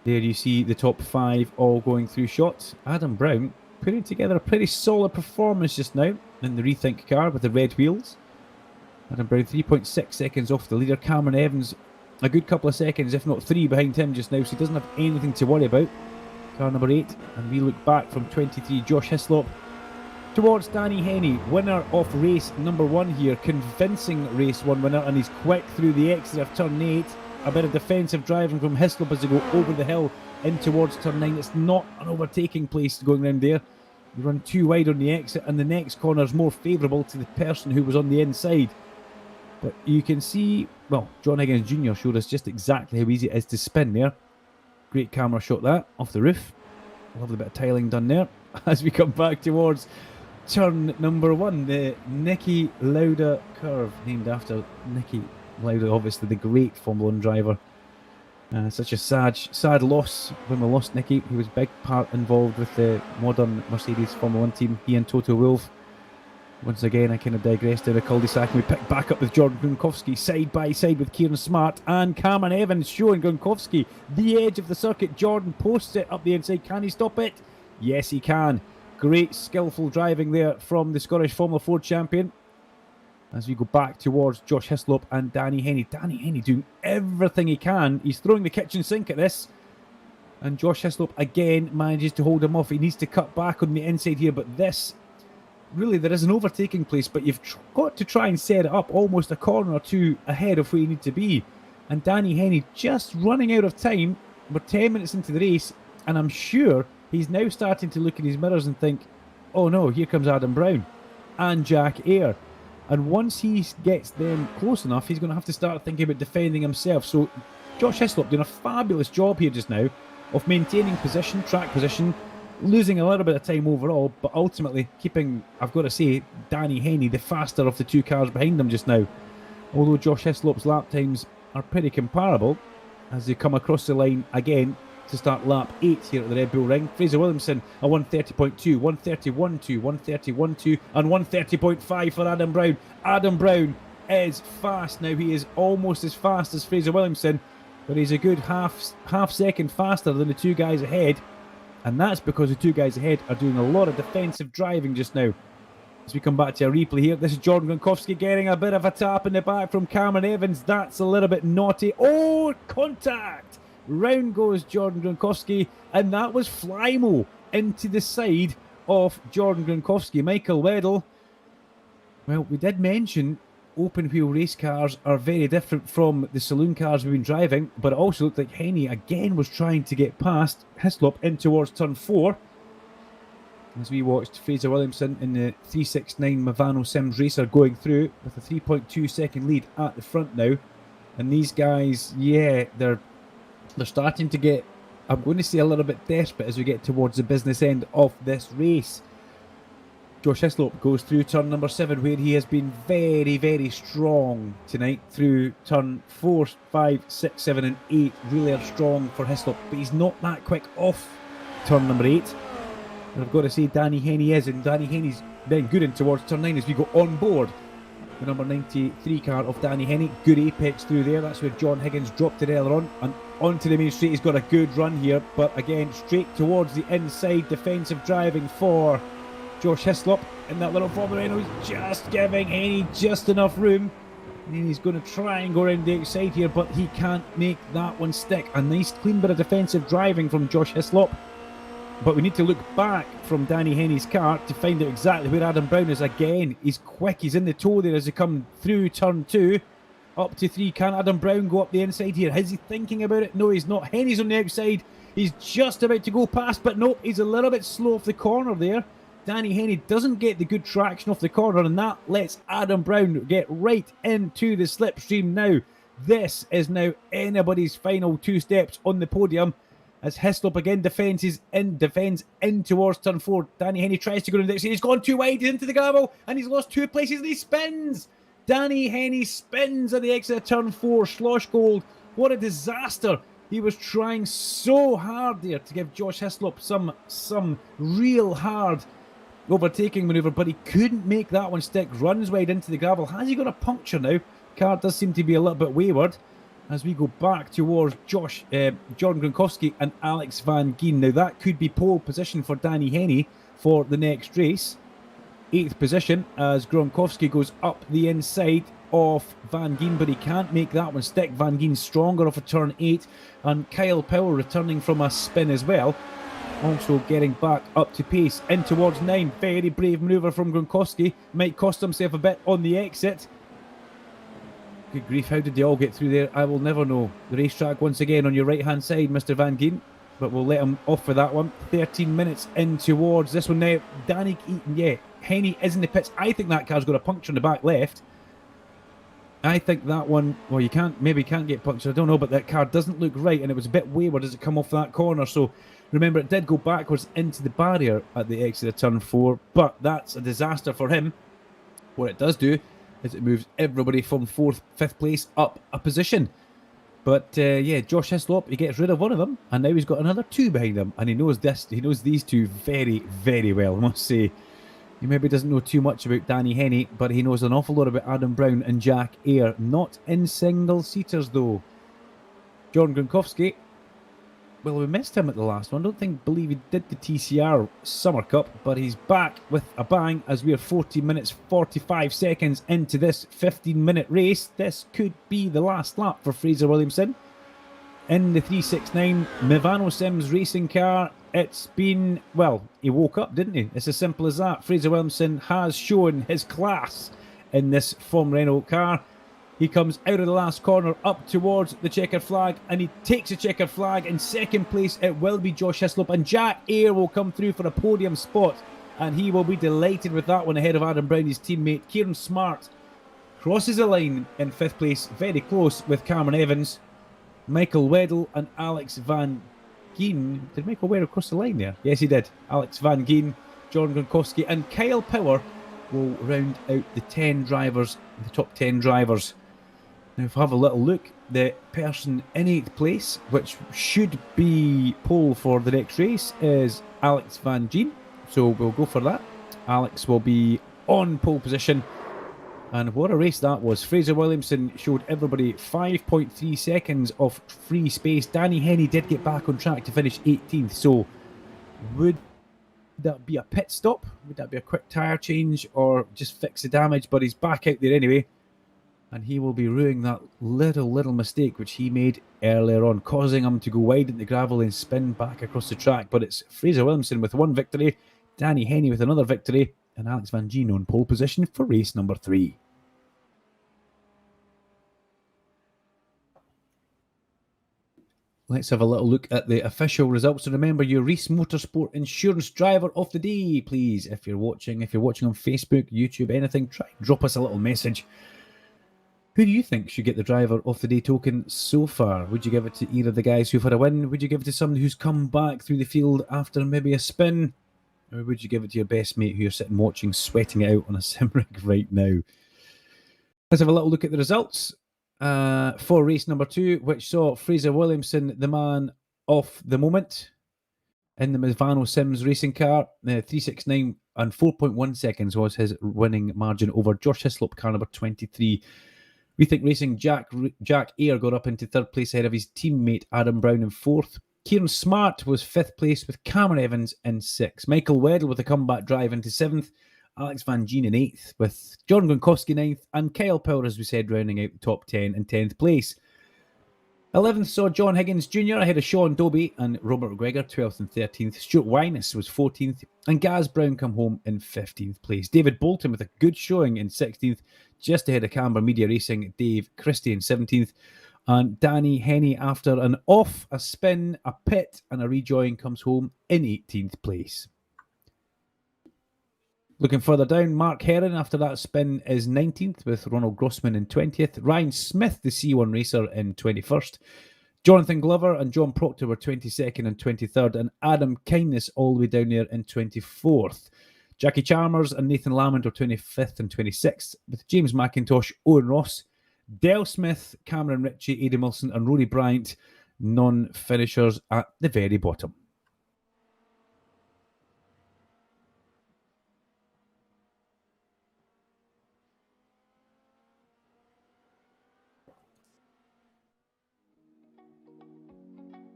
There you see the top 5 all going through shots. Adam Brown putting together a pretty solid performance just now in the Rethink car with the red wheels. Adam Brown 3.6 seconds off the leader. Cameron Evans a good couple of seconds, if not 3, behind him just now, so he doesn't have anything to worry about. Car number 8, and we look back from 23, Josh Hislop towards Danny Henney, winner of race number 1 here, convincing race 1 winner, and he's quick through the exit of turn 8. A bit of defensive driving from Hislop as they go over the hill in towards turn 9. It's not an overtaking place going round there. You run too wide on the exit, and the next corner is more favourable to the person who was on the inside. But you can see, well, John Higgins Jr. showed us just exactly how easy it is to spin there. Great camera shot that, off the roof. Lovely bit of tiling done there. As we come back towards turn number 1, the Niki Lauda curve, named after Niki Lauda, obviously the great Formula 1 driver. Such a sad loss when we lost Niki. He was a big part involved with the modern Mercedes Formula 1 team, he and Toto Wolff. Once again, I kind of digressed down a cul-de-sac, and we pick back up with Jordan Gronkowski, side by side with Kieran Smart and Cameron Evans, showing Gronkowski the edge of the circuit. Jordan posts it up the inside. Can he stop it? Yes, he can. Great skillful driving there from the Scottish Formula 4 champion. As we go back towards Josh Hislop and Danny Henney. Danny Henney doing everything he can. He's throwing the kitchen sink at this. And Josh Hislop again manages to hold him off. He needs to cut back on the inside here, but this... Really, there is an overtaking place, but you've got to try and set it up almost a corner or 2 ahead of where you need to be. And Danny Henney just running out of time. We're 10 minutes into the race, and I'm sure he's now starting to look in his mirrors and think, oh no, here comes Adam Brown and Jack Eyre. And once he gets them close enough, he's going to have to start thinking about defending himself. So Josh Hislop doing a fabulous job here just now of maintaining position, track position, losing a little bit of time overall, but ultimately keeping, I've got to say, Danny Henney the faster of the 2 cars behind him just now. Although Josh Hislop's lap times are pretty comparable as they come across the line again to start lap 8 here at the Red Bull Ring. Fraser Williamson a 130.2, 131.2, 131.2 and 130.5 for Adam Brown. Adam Brown is fast now. He is almost as fast as Fraser Williamson, but he's a good half second faster than the 2 guys ahead. And that's because the 2 guys ahead are doing a lot of defensive driving just now. As we come back to a replay here, this is Jordan Gronkowski getting a bit of a tap in the back from Cameron Evans. That's a little bit naughty. Oh, contact! Round goes Jordan Gronkowski, and that was Flymo into the side of Jordan Gronkowski. Michael Weddle, well, we did mention open wheel race cars are very different from the saloon cars we've been driving, but it also looked like Henny again was trying to get past Hislop in towards turn 4. As we watched Fraser Williamson in the 369 Movano Sims Racer going through with a 3.2 second lead at the front now. And these guys, yeah, they're starting to get, I'm going to say, a little bit desperate as we get towards the business end of this race. Josh Hislop goes through turn number 7, where he has been very, very strong tonight through turn 4, 5, 6, 7 and 8. Really are strong for Hislop, but he's not that quick off turn number 8. And I've got to say Danny Henny is, and Danny Henny's then good in towards turn 9 as we go on board. The number 93 car of Danny Henny. Good apex through there. That's where John Higgins dropped it earlier on. And onto the main straight. He's got a good run here. But again, straight towards the inside. Defensive driving for Josh Hislop in that little Formula Renault. He's just giving Henny just enough room. And he's going to try and go around the outside here, but he can't make that one stick. A nice clean bit of defensive driving from Josh Hislop. But we need to look back from Danny Henny's car to find out exactly where Adam Brown is again. He's quick. He's in the toe there as he come through turn 2. Up to 3. Can Adam Brown go up the inside here? Is he thinking about it? No, he's not. Henny's on the outside. He's just about to go past, but nope. He's a little bit slow off the corner there. Danny Henny doesn't get the good traction off the corner, and that lets Adam Brown get right into the slipstream now. This is now anybody's final 2 steps on the podium. As Hislop again defends in towards turn 4. Danny Henny tries to go in the exit. He's gone too wide into the gravel and he's lost 2 places and he spins. Danny Henny spins at the exit of turn 4. Slosh Gold. What a disaster. He was trying so hard there to give Josh Hislop some real hard overtaking manoeuvre, but he couldn't make that one stick. Runs wide into the gravel. Has he got a puncture now? Car does seem to be a little bit wayward. As we go back towards John Gronkowski and Alex Van Gien. Now that could be pole position for Danny Henny for the next race. 8th position as Gronkowski goes up the inside of Van Gien, but he can't make that one stick. Van Gien's stronger off a turn 8. And Kyle Power returning from a spin as well. Also getting back up to pace in towards 9. Very brave manoeuvre from Gronkowski. Might cost himself a bit on the exit. Good grief, how did they all get through there? I will never know. The racetrack once again on your right hand side, Mr. Van Gien. But we'll let him off for that one. 13 minutes in towards this one now. Danny Eaton, yeah. Henny is in the pits. I think that car's got a puncture in the back left. I think that one, well, you can't get punctured, I don't know, but that car doesn't look right, and it was a bit wayward as it come off that corner. So remember, it did go backwards into the barrier at the exit of turn 4, but that's a disaster for him. What it does do is it moves everybody from 4th, 5th place up a position. But yeah, Josh Hislop, he gets rid of one of them, and now he's got another 2 behind him, and he knows these 2 very, very well, I must say. He maybe doesn't know too much about Danny Henny, but he knows an awful lot about Adam Brown and Jack Ayre. Not in single-seaters, though. John Gronkowski, well, we missed him at the last one. Believe he did the TCR Summer Cup, but he's back with a bang as we are 14 minutes 45 seconds into this 15-minute race. This could be the last lap for Fraser Williamson in the 369 Movano Sims racing car. It's been, well, he woke up, didn't he? It's as simple as that. Fraser Williamson has shown his class in this Formula Renault car. He comes out of the last corner up towards the checkered flag, and he takes the checkered flag. In second place, it will be Josh Hislop, and Jack Ayre will come through for a podium spot, and he will be delighted with that one ahead of Adam Brown, his teammate. Kieran Smart crosses the line in 5th place, very close with Cameron Evans, Michael Weddle and Alex Van Gien. Did Michael Weddle cross the line there? Yes, he did. Alex Van Gien, John Gronkowski and Kyle Power will round out the 10 drivers, the top 10 drivers. Now, if we have a little look, the person in 8th place, which should be pole for the next race, is Alex Van Gien. So we'll go for that. Alex will be on pole position. And what a race that was. Fraser Williamson showed everybody 5.3 seconds of free space. Danny Henny did get back on track to finish 18th. So would that be a pit stop? Would that be a quick tyre change or just fix the damage? But he's back out there anyway. And he will be ruining that little mistake which he made earlier on, causing him to go wide in the gravel and spin back across the track. But it's Fraser Williamson with 1 victory, Danny Henny with another victory, and Alex Van Gien on pole position for race number 3. let's have a little look at the official results. And remember, your Reese Motorsport Insurance Driver of the Day, please. If you're watching on Facebook, YouTube, anything, try and drop us a little message. Who do you think should get the Driver of the Day token so far? Would you give it to either of the guys who've had a win? Would you give it to somebody who's come back through the field after maybe a spin? Or would you give it to your best mate who you're sitting watching, sweating it out on a sim rig right now? Let's have a little look at the results for race number 2, which saw Fraser Williamson, the man of the moment, in the Movano Sims racing car. 3:69 and 4.1 seconds was his winning margin over Josh Hislop, car number 23. We think Racing Jack Eyre got up into third place ahead of his teammate Adam Brown in fourth. Kieran Smart was fifth place with Cameron Evans in sixth. Michael Weddle with a comeback drive into seventh. Alex Van Gien in eighth, with John Gronkowski ninth, and Kyle Power, as we said, rounding out the top 10 in 10th place. 11th saw John Higgins Jr. ahead of Sean Dobie and Robert McGregor, 12th and 13th. Stuart Wyness was 14th, and Gaz Brown come home in 15th place. David Bolton with a good showing in 16th, just ahead of Canberra Media Racing, Dave Christie in 17th. And Danny Henney, after an off, a spin, a pit, and a rejoin, comes home in 18th place. Looking further down, Mark Heron, after that spin, is 19th, with Ronald Grossman in 20th. Ryan Smith, the C1 racer, in 21st. Jonathan Glover and John Proctor were 22nd and 23rd, and Adam Kindness all the way down there in 24th. Jackie Chalmers and Nathan Lamond were 25th and 26th, with James McIntosh, Owen Ross, Dale Smith, Cameron Ritchie, Aidan Wilson, and Rory Bryant, non-finishers at the very bottom.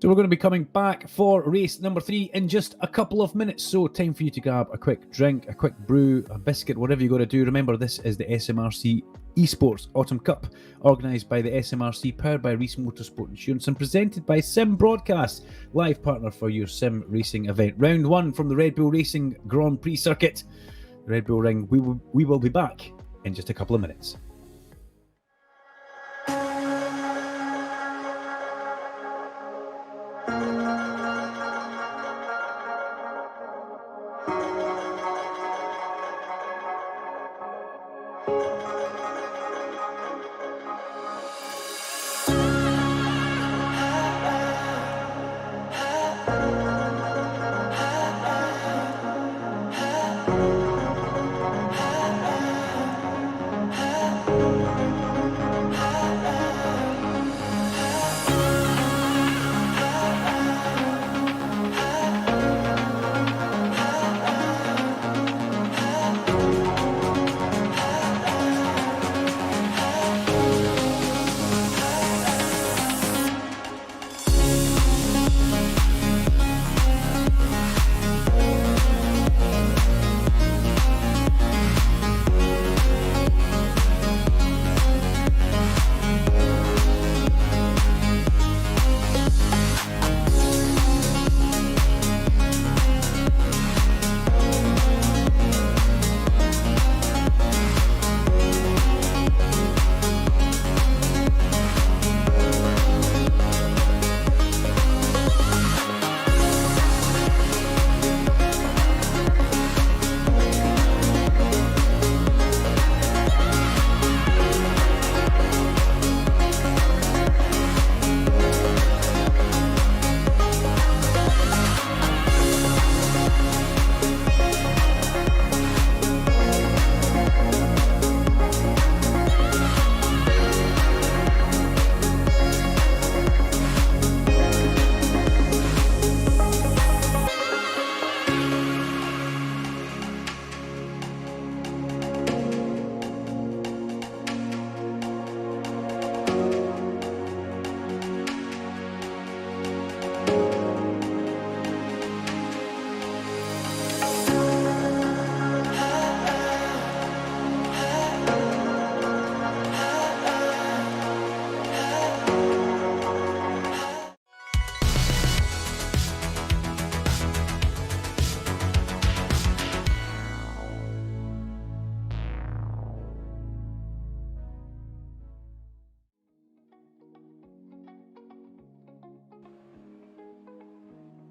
So we're going to be coming back for race number 3 in just a couple of minutes. So time for you to grab a quick drink, a quick brew, a biscuit, whatever you've got to do. Remember, this is the SMRC eSports Autumn Cup, organised by the SMRC, powered by Reese Motorsport Insurance, and presented by Sim Broadcast, live partner for your sim racing event. Round 1 from the Red Bull Racing Grand Prix circuit, the Red Bull Ring. We will be back in just a couple of minutes.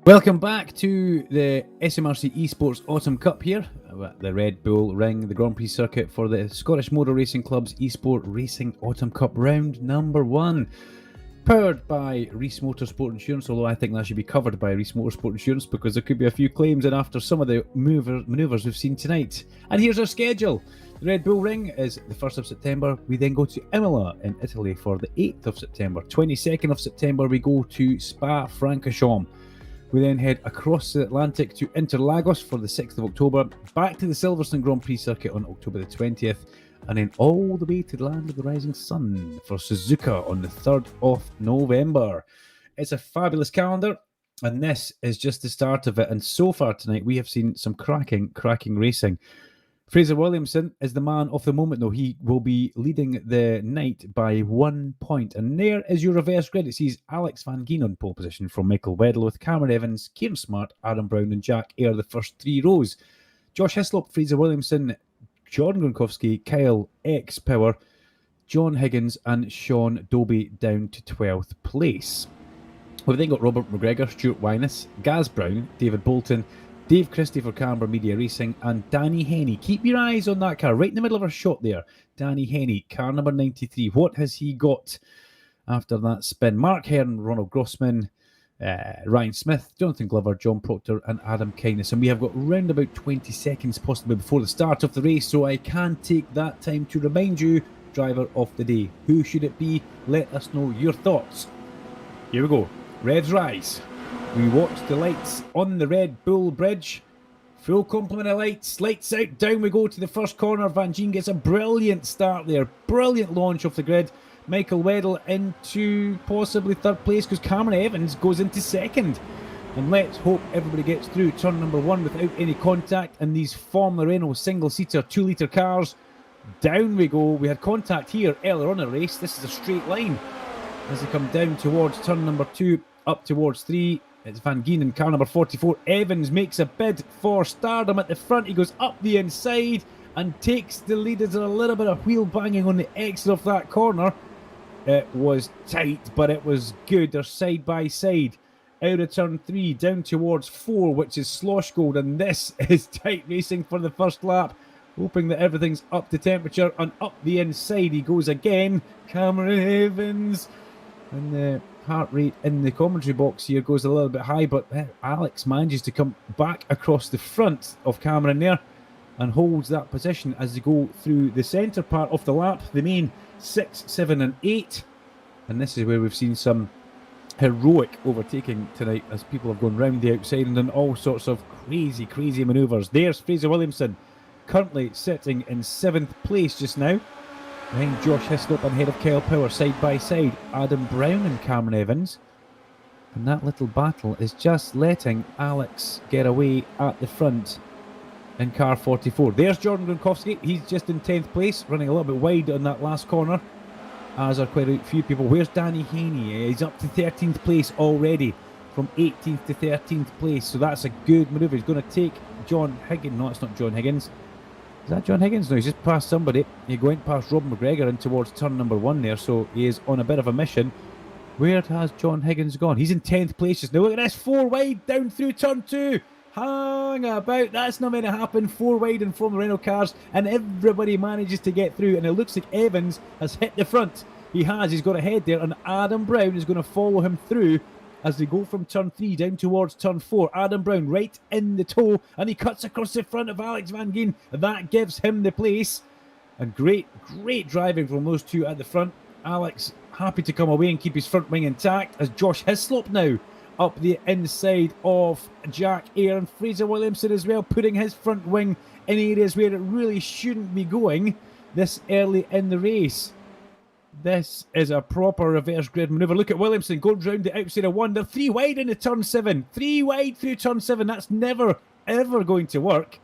Welcome back to the SMRC eSports Autumn Cup here at the Red Bull Ring, the Grand Prix circuit for the Scottish Motor Racing Club's eSport Racing Autumn Cup round number 1. Powered by Reese Motorsport Insurance, although I think that should be covered by Reese Motorsport Insurance because there could be a few claims in after some of the manoeuvres we've seen tonight. And here's our schedule. The Red Bull Ring is the 1st of September. We then go to Imola in Italy for the 8th of September. 22nd of September we go to Spa-Francorchamps. We then head across the Atlantic to Interlagos for the 6th of October, back to the Silverstone Grand Prix circuit on October the 20th, and then all the way to the land of the rising sun for Suzuka on the 3rd of November. It's a fabulous calendar, and this is just the start of it. And so far tonight, we have seen some cracking racing. Fraser Williamson is the man of the moment, though. He will be leading the night by 1 point. And there is your reverse grid. It sees Alex Van Geen on pole position from Michael Weddle, with Cameron Evans, Kieran Smart, Adam Brown and Jack Eyre the first 3 rows. Josh Hislop, Fraser Williamson, Jordan Gronkowski, Kyle X Power, John Higgins and Sean Doby down to 12th place. We've then got Robert McGregor, Stuart Wyness, Gaz Brown, David Bolton, Dave Christie for Canberra Media Racing, and Danny Henney. Keep your eyes on that car, right in the middle of our shot there. Danny Henney, car number 93. What has he got after that spin? Mark Hearn, Ronald Grossman, Ryan Smith, Jonathan Glover, John Proctor, and Adam Kindness. And we have got round about 20 seconds possibly before the start of the race, so I can take that time to remind you, driver of the day. Who should it be? Let us know your thoughts. Here we go. Reds rise. We watch the lights on the Red Bull Bridge. Full complement of lights. Lights out. Down we go to the first corner. Van Geen gets a brilliant start there. Brilliant launch off the grid. Michael Weddle into possibly third place because Cameron Evans goes into second. And let's hope everybody gets through turn number 1 without any contact. And these Formula Renault single-seater 2-litre cars. Down we go. We had contact here earlier on in the race. This is a straight line. As they come down towards turn number 2, up towards 3. It's Van Geen in car number 44. Evans makes a bid for stardom at the front. He goes up the inside and takes the lead. There's a little bit of wheel banging on the exit of that corner. It was tight, but it was good. They're side by side. Out of turn 3, down towards 4, which is Slosh Gold. And this is tight racing for the first lap. Hoping that everything's up to temperature. And up the inside he goes again. Cameron Evans. And the heart rate in the commentary box here goes a little bit high, but Alex manages to come back across the front of Cameron there and holds that position as they go through the centre part of the lap, the main 6, 7 and 8. And this is where we've seen some heroic overtaking tonight as people have gone round the outside and done all sorts of crazy manoeuvres. There's Fraser Williamson, currently sitting in 7th place just now. Behind Josh Hislop and ahead of Kyle Power, side by side, Adam Brown and Cameron Evans. And that little battle is just letting Alex get away at the front in car 44. There's Jordan Gronkowski. He's just in 10th place, running a little bit wide on that last corner, as are quite a few people. Where's Danny Haney? He's up to 13th place already, from 18th to 13th place. So that's a good manoeuvre. He's going to take John Higgins. No, it's not John Higgins. Is that John Higgins? No, he's just past somebody. He went past Rob McGregor in towards turn number 1 there, so he is on a bit of a mission. Where has John Higgins gone? He's in 10th place just now. Look at this, 4 wide down through turn 2. Hang about, that's not meant to happen. 4 wide in Formula Renault cars, and everybody manages to get through, and it looks like Evans has hit the front. He has, he's got ahead there, and Adam Brown is going to follow him through as they go from turn 3 down towards turn 4. Adam Brown right in the toe, and he cuts across the front of Alex Van Geen. That gives him the place. And great driving from those two at the front. Alex happy to come away and keep his front wing intact as Josh Hislop now up the inside of Jack Eyre, and Fraser Williamson as well, putting his front wing in areas where it really shouldn't be going this early in the race. This is a proper reverse grid manoeuvre. Look at Williamson going round the outside of 1. They're 3 wide into turn 7. 3 wide through turn 7. That's never, ever going to work.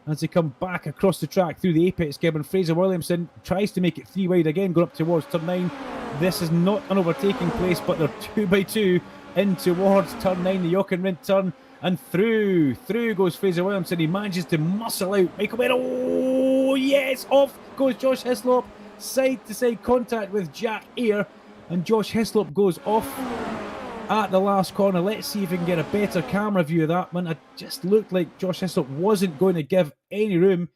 As they come back across the track through the apex cab, and Fraser Williamson tries to make it 3 wide again, going up towards turn 9. This is not an overtaking place, but they're 2 by 2 in towards turn 9, the Jochen turn, and through goes Fraser Williamson. He manages to muscle out Michael Weddle. Oh yes, off goes Josh Hislop. Side to side contact with Jack Eyre, and Josh Hislop goes off at the last corner. Let's see if we can get a better camera view of that one. It just looked like Josh Hislop wasn't going to give any room.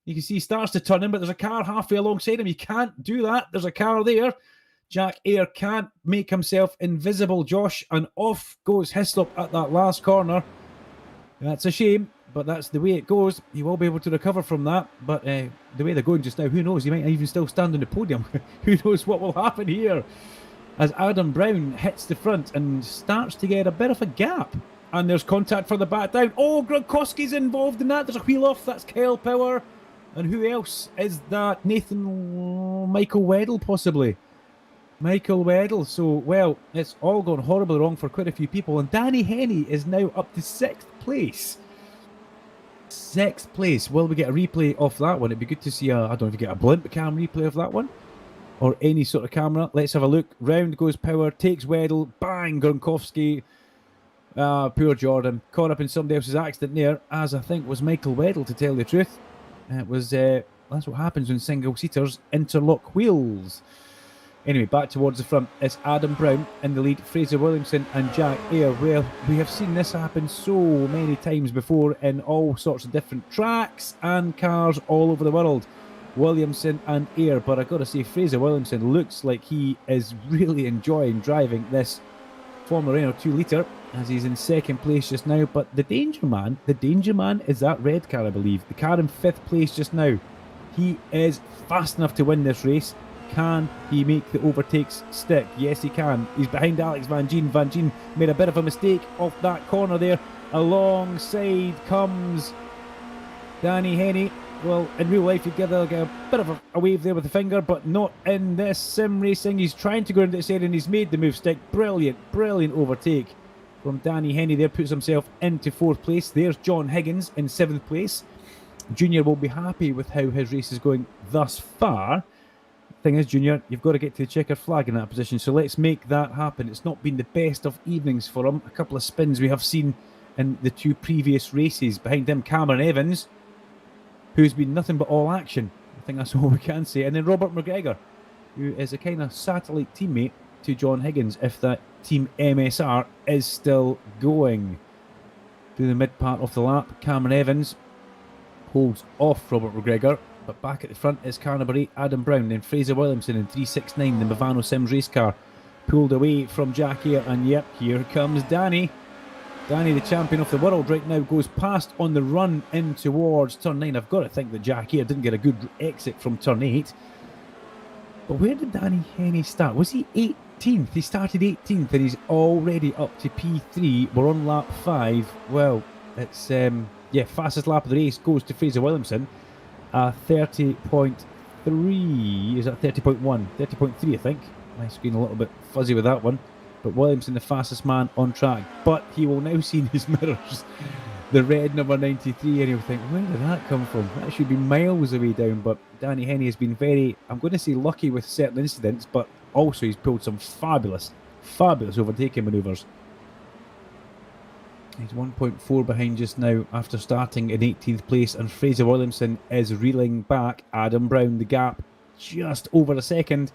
You can see he starts to turn in, but there's a car halfway alongside him. You can't do that. There's a car there. Jack Ayre can't make himself invisible, Josh, and off goes Hislop at that last corner. That's a shame, but that's the way it goes. He will be able to recover from that, but the way they're going just now, who knows? He might even still stand on the podium. Who knows what will happen here? As Adam Brown hits the front and starts to get a bit of a gap. And there's contact for the back down. Oh, Gronkowski's involved in that. There's a wheel off. That's Kyle Power. And who else is that? Michael Weddle, possibly. Michael Weddle. So, well, it's all gone horribly wrong for quite a few people. And Danny Henny is now up to 6th place. 6th place. Will we get a replay of that one? It'd be good to see I don't know if you get a blimp cam replay of that one. Or any sort of camera. Let's have a look. Round goes Power. Takes Weddle. Bang! Gronkowski. Poor Jordan. Caught up in somebody else's accident there. As I think was Michael Weddle, to tell the truth. It was... that's what happens when single-seaters interlock wheels. Anyway, back towards the front. It's Adam Brown in the lead. Fraser Williamson and Jack Ayre. Well, we have seen this happen so many times before in all sorts of different tracks and cars all over the world. Williamson and Ayre, but I've got to say Fraser Williamson looks like he is really enjoying driving this Formula Renault 2 litre as he's in 2nd place just now. But the danger man is that red car, I believe. The car in 5th place just now. He is fast enough to win this race. Can he make the overtakes stick? Yes, he can. He's behind Alex Van Gien. Van Gien made a bit of a mistake off that corner there. Alongside comes Danny Henny. Well, in real life, you'd get a bit of a wave there with the finger, but not in this sim racing. He's trying to go into this area and he's made the move stick. Brilliant, brilliant overtake from Danny Henny there. Puts himself into 4th place. There's John Higgins in 7th place. Junior will be happy with how his race is going thus far. Thing is, Junior, you've got to get to the checkered flag in that position, so let's make that happen. It's not been the best of evenings for him. A couple of spins we have seen in the 2 previous races. Behind him, Cameron Evans, who's been nothing but all action. I think that's all we can say. And then Robert McGregor, who is a kind of satellite teammate to John Higgins, if that Team MSR is still going. Through the mid part of the lap, Cameron Evans holds off Robert McGregor, but back at the front is Carnaby, Adam Brown, then Fraser Williamson in 369, the Movano Sims race car, pulled away from Jack Ayre, and yep, here comes Danny. Danny, the champion of the world right now, goes past on the run in towards turn 9. I've got to think that Jack Ayre didn't get a good exit from turn 8. But where did Danny Henny start? Was he 18th? He started 18th and he's already up to P3. We're on lap 5. Well, it's, fastest lap of the race goes to Fraser Williamson. 30.3, is that 30.1? 30.3, I think. My screen a little bit fuzzy with that one. But Williamson, the fastest man on track. But he will now see in his mirrors the red number 93 and he'll think, where did that come from? That should be miles away down. But Danny Henny has been very, I'm going to say lucky with certain incidents, but also he's pulled some fabulous overtaking manoeuvres. He's 1.4 behind just now after starting in 18th place, and Fraser Williamson is reeling back. Adam Brown, the gap just over a second,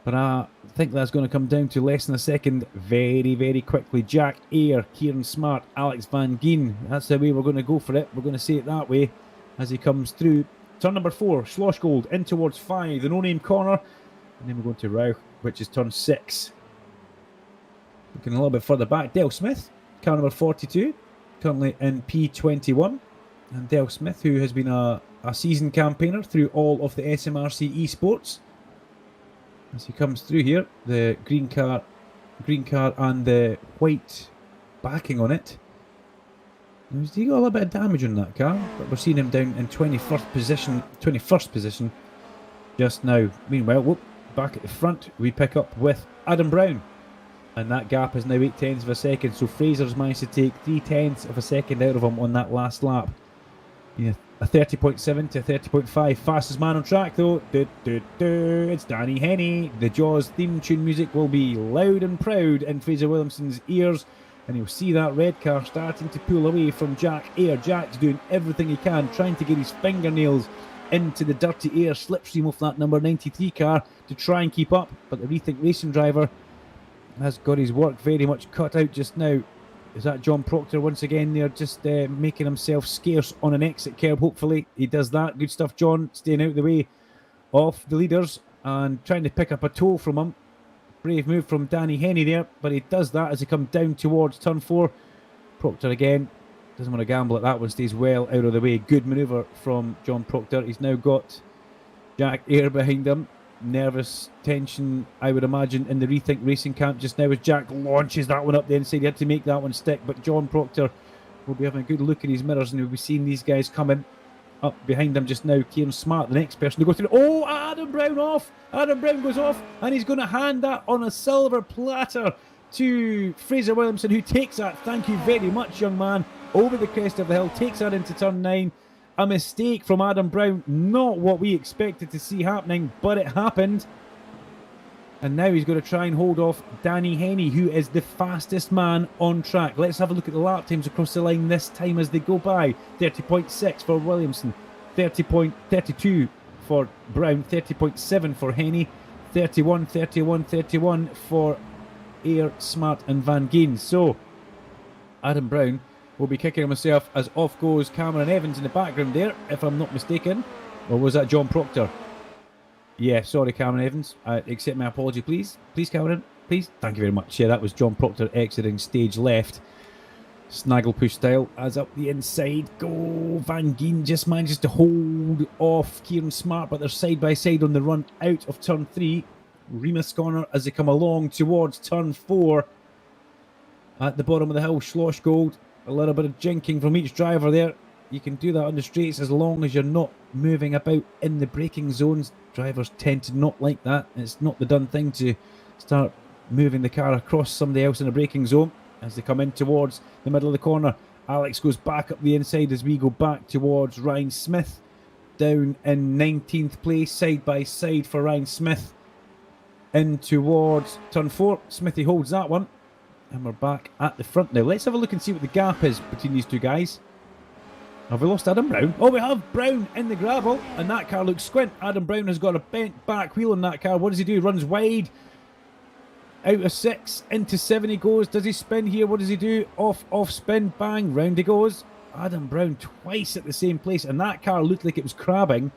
but I think that's going to come down to less than a second very, very quickly. Jack Ayre, Kieran Smart, Alex Van Gien. That's the way we're going to go for it. We're going to say it that way as he comes through. Turn number 4, Schlossgold, in towards 5, the no-name corner, and then we're going to Rauch, which is turn 6. Looking a little bit further back, Dale Smith, car number 42, currently in P21. And Dale Smith, who has been a seasoned campaigner through all of the SMRC eSports. As he comes through here, the green car and the white backing on it. He got a little bit of damage on that car, but we're seeing him down in 21st position just now. Meanwhile, back at the front, we pick up with Adam Brown. And that gap is now 0.8 of a second. So Fraser's managed to take 0.3 of a second out of him on that last lap. Yeah, a 30.7 to a 30.5. Fastest man on track though. It's Danny Henny. The Jaws theme tune music will be loud and proud in Fraser Williamson's ears. And you'll see that red car starting to pull away from Jack Ayre. Jack's doing everything he can, trying to get his fingernails into the dirty air slipstream of that number 93 car to try and keep up. But the Rethink Racing driver has got his work very much cut out just now. Is that John Proctor once again there, just making himself scarce on an exit curb? Hopefully he does that. Good stuff, John, staying out of the way of the leaders and trying to pick up a toe from him. Brave move from Danny Henny there, but he does that as he comes down towards turn 4. Proctor again, doesn't want to gamble at that one, stays well out of the way. Good manoeuvre from John Proctor. He's now got Jack Eyre behind him. Nervous tension, I would imagine, in the Rethink Racing camp just now as Jack launches that one up the inside. He had to make that one stick, but John Proctor will be having a good look at his mirrors and we'll be seeing these guys coming up behind him just now. Kieran Smart, the next person to go through. Oh, Adam Brown off! Adam Brown goes off and he's going to hand that on a silver platter to Fraser Williamson, who takes that, thank you very much, young man, over the crest of the hill, takes that into turn 9. A mistake from Adam Brown, not what we expected to see happening, but it happened. And now he's going to try and hold off Danny Henny, who is the fastest man on track. Let's have a look at the lap times across the line this time as they go by. 30.6 for Williamson, 30.32 for Brown, 30.7 for Henny, 31, 31, 31 for Eyre, Smart and Van Geen. So, Adam Brown will be kicking himself as off goes Cameron Evans in the background there, if I'm not mistaken. Or was that John Proctor? Yeah, sorry Cameron Evans. Accept my apology, please. Please, Cameron. Please. Thank you very much. Yeah, that was John Proctor exiting stage left. Snaggle push style as up the inside. Go! Van Geen just manages to hold off Kieran Smart, but they're side by side on the run out of turn 3. Remus corner as they come along towards turn 4. At the bottom of the hill, Schloss Gold. A little bit of jinking from each driver there. You can do that on the straights as long as you're not moving about in the braking zones. Drivers tend to not like that. It's not the done thing to start moving the car across somebody else in a braking zone as they come in towards the middle of the corner. Alex goes back up the inside as we go back towards Ryan Smith. Down in 19th place, side by side for Ryan Smith. In towards turn 4. Smithy holds that one. And we're back at the front now. Let's have a look and see what the gap is between these two guys. Have we lost Adam Brown? Oh, we have Brown in the gravel, and that car looks squint. Adam Brown has got a bent back wheel on that car. What does he do? He runs wide. Out of 6, into 7 he goes. Does he spin here? What does he do? Off spin, bang, round he goes. Adam Brown twice at the same place, and that car looked like it was crabbing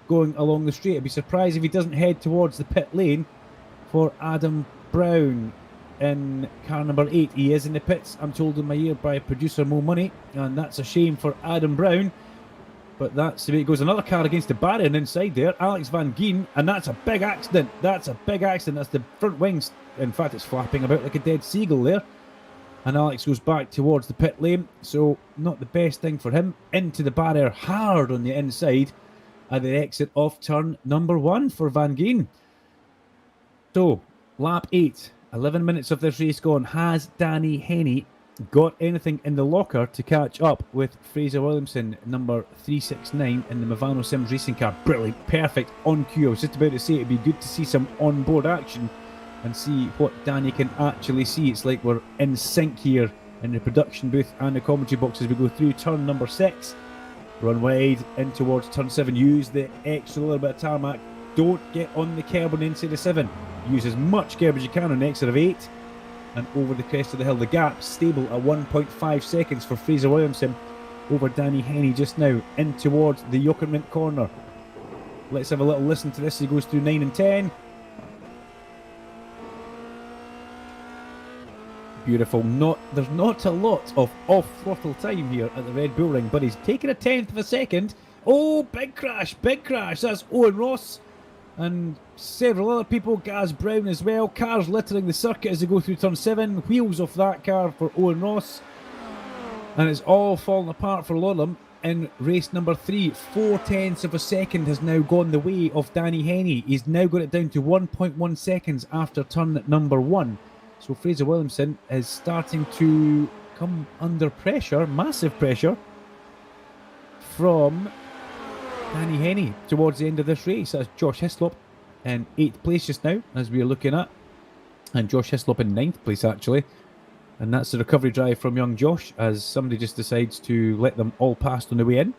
going along the straight. I'd be surprised if he doesn't head towards the pit lane for Adam Brown. In car number 8, he is in the pits, I'm told in my ear by producer Mo Money, and that's a shame for Adam Brown, but that's the way it goes. Another car against the barrier inside there, Alex Van Geen, and that's a big accident. That's a big accident. That's the front wings, in fact it's flapping about like a dead seagull there, and Alex goes back towards the pit lane, so not the best thing for him. Into the barrier hard on the inside at the exit of turn number 1 for Van Geen. So lap 8, 11 minutes of this race gone. Has Danny Henny got anything in the locker to catch up with Fraser Williamson, number 369 in the Movano Sims racing car? Brilliant, perfect, on cue. I was just about to say it'd be good to see some on-board action and see what Danny can actually see. It's like we're in sync here in the production booth and the commentary box as we go through turn number 6. Run wide in towards turn 7. Use the extra little bit of tarmac. Don't get on the curb on the inside of 7. Use as much curb as you can on the exit of 8. And over the crest of the hill. The gap stable at 1.5 seconds for Fraser Williamson over Danny Henny just now. In towards the Jokermint corner. Let's have a little listen to this as he goes through 9 and 10. Beautiful. There's not a lot of off-throttle time here at the Red Bull Ring, but he's taken a 10th of a second. Oh, big crash, big crash. That's Owen Ross and several other people. Gaz Brown as well. Cars littering the circuit as they go through turn 7. Wheels off that car for Owen Ross. And it's all falling apart for a lot of them in race number 3. 4/10 of a second has now gone the way of Danny Henny. He's now got it down to 1.1 seconds after turn number 1. So Fraser Williamson is starting to come under pressure, massive pressure, from Danny Henny towards the end of this race. That's Josh Hislop in 8th place just now, as we are looking at. And Josh Hislop in 9th place, actually. And that's the recovery drive from young Josh, as somebody just decides to let them all past on the way in.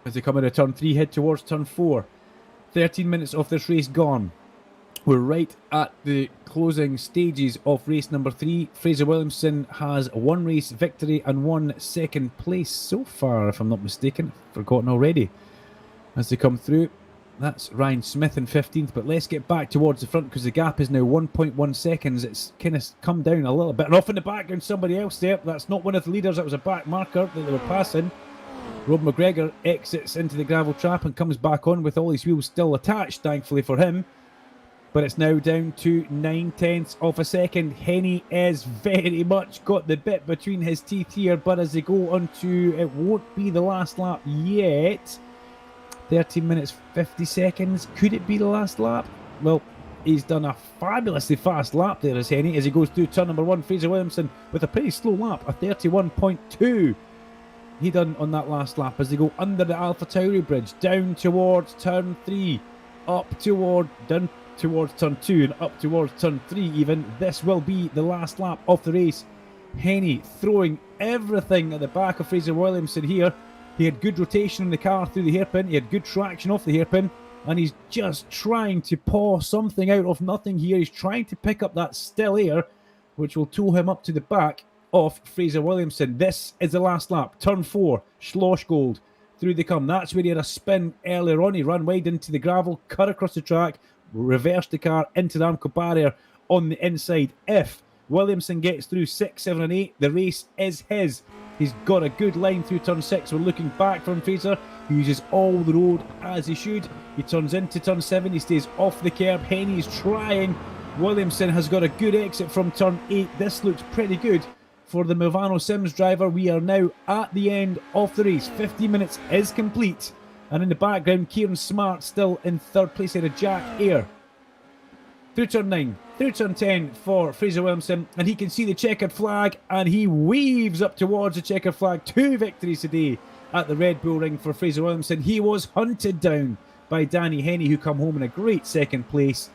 As they come into turn 3, head towards turn 4. 13 minutes of this race gone. We're right at the closing stages of race number 3. Fraser Williamson has 1 race victory and 1 second place so far, if I'm not mistaken. Forgotten already. As they come through, that's Ryan Smith in 15th, but let's get back towards the front because the gap is now 1.1 seconds. It's kind of come down a little bit. And off in the background, somebody else there. That's not one of the leaders, that was a back marker that they were passing. Rob McGregor exits into the gravel trap and comes back on with all his wheels still attached, thankfully for him. But it's now down to 9/10 of a second. Henny is very much got the bit between his teeth here, but as they go on to, it won't be the last lap yet. 13 minutes 50 seconds. Could it be the last lap? Well, he's done a fabulously fast lap there as Henny as he goes through turn number 1. Fraser Williamson with a pretty slow lap, a 31.2. He done on that last lap as they go under the Alpha Tauri bridge, down towards turn 3, down towards turn 2 and up towards turn 3 even. This will be the last lap of the race. Henny throwing everything at the back of Fraser Williamson here. He had good rotation in the car through the hairpin, he had good traction off the hairpin, and he's just trying to paw something out of nothing here. He's trying to pick up that still air, which will tow him up to the back of Fraser Williamson. This is the last lap. Turn 4, Schlossgold. Through they come. That's where he had a spin earlier on. He ran wide into the gravel, cut across the track, reversed the car into the Armco barrier on the inside. If Williamson gets through 6, 7 and 8, the race is his. He's got a good line through turn 6. We're looking back from Fraser. He uses all the road as he should. He turns into turn 7. He stays off the curb. Henny's trying. Williamson has got a good exit from turn 8. This looks pretty good for the Movano Sims driver. We are now at the end of the race. 50 minutes is complete. And in the background, Kieran Smart still in 3rd place ahead of Jack Eyre. Through turn 9, through turn 10 for Fraser Williamson, and he can see the checkered flag, and he weaves up towards the checkered flag. 2 victories today at the Red Bull Ring for Fraser Williamson. He was hunted down by Danny Henny, who come home in a great 2nd place.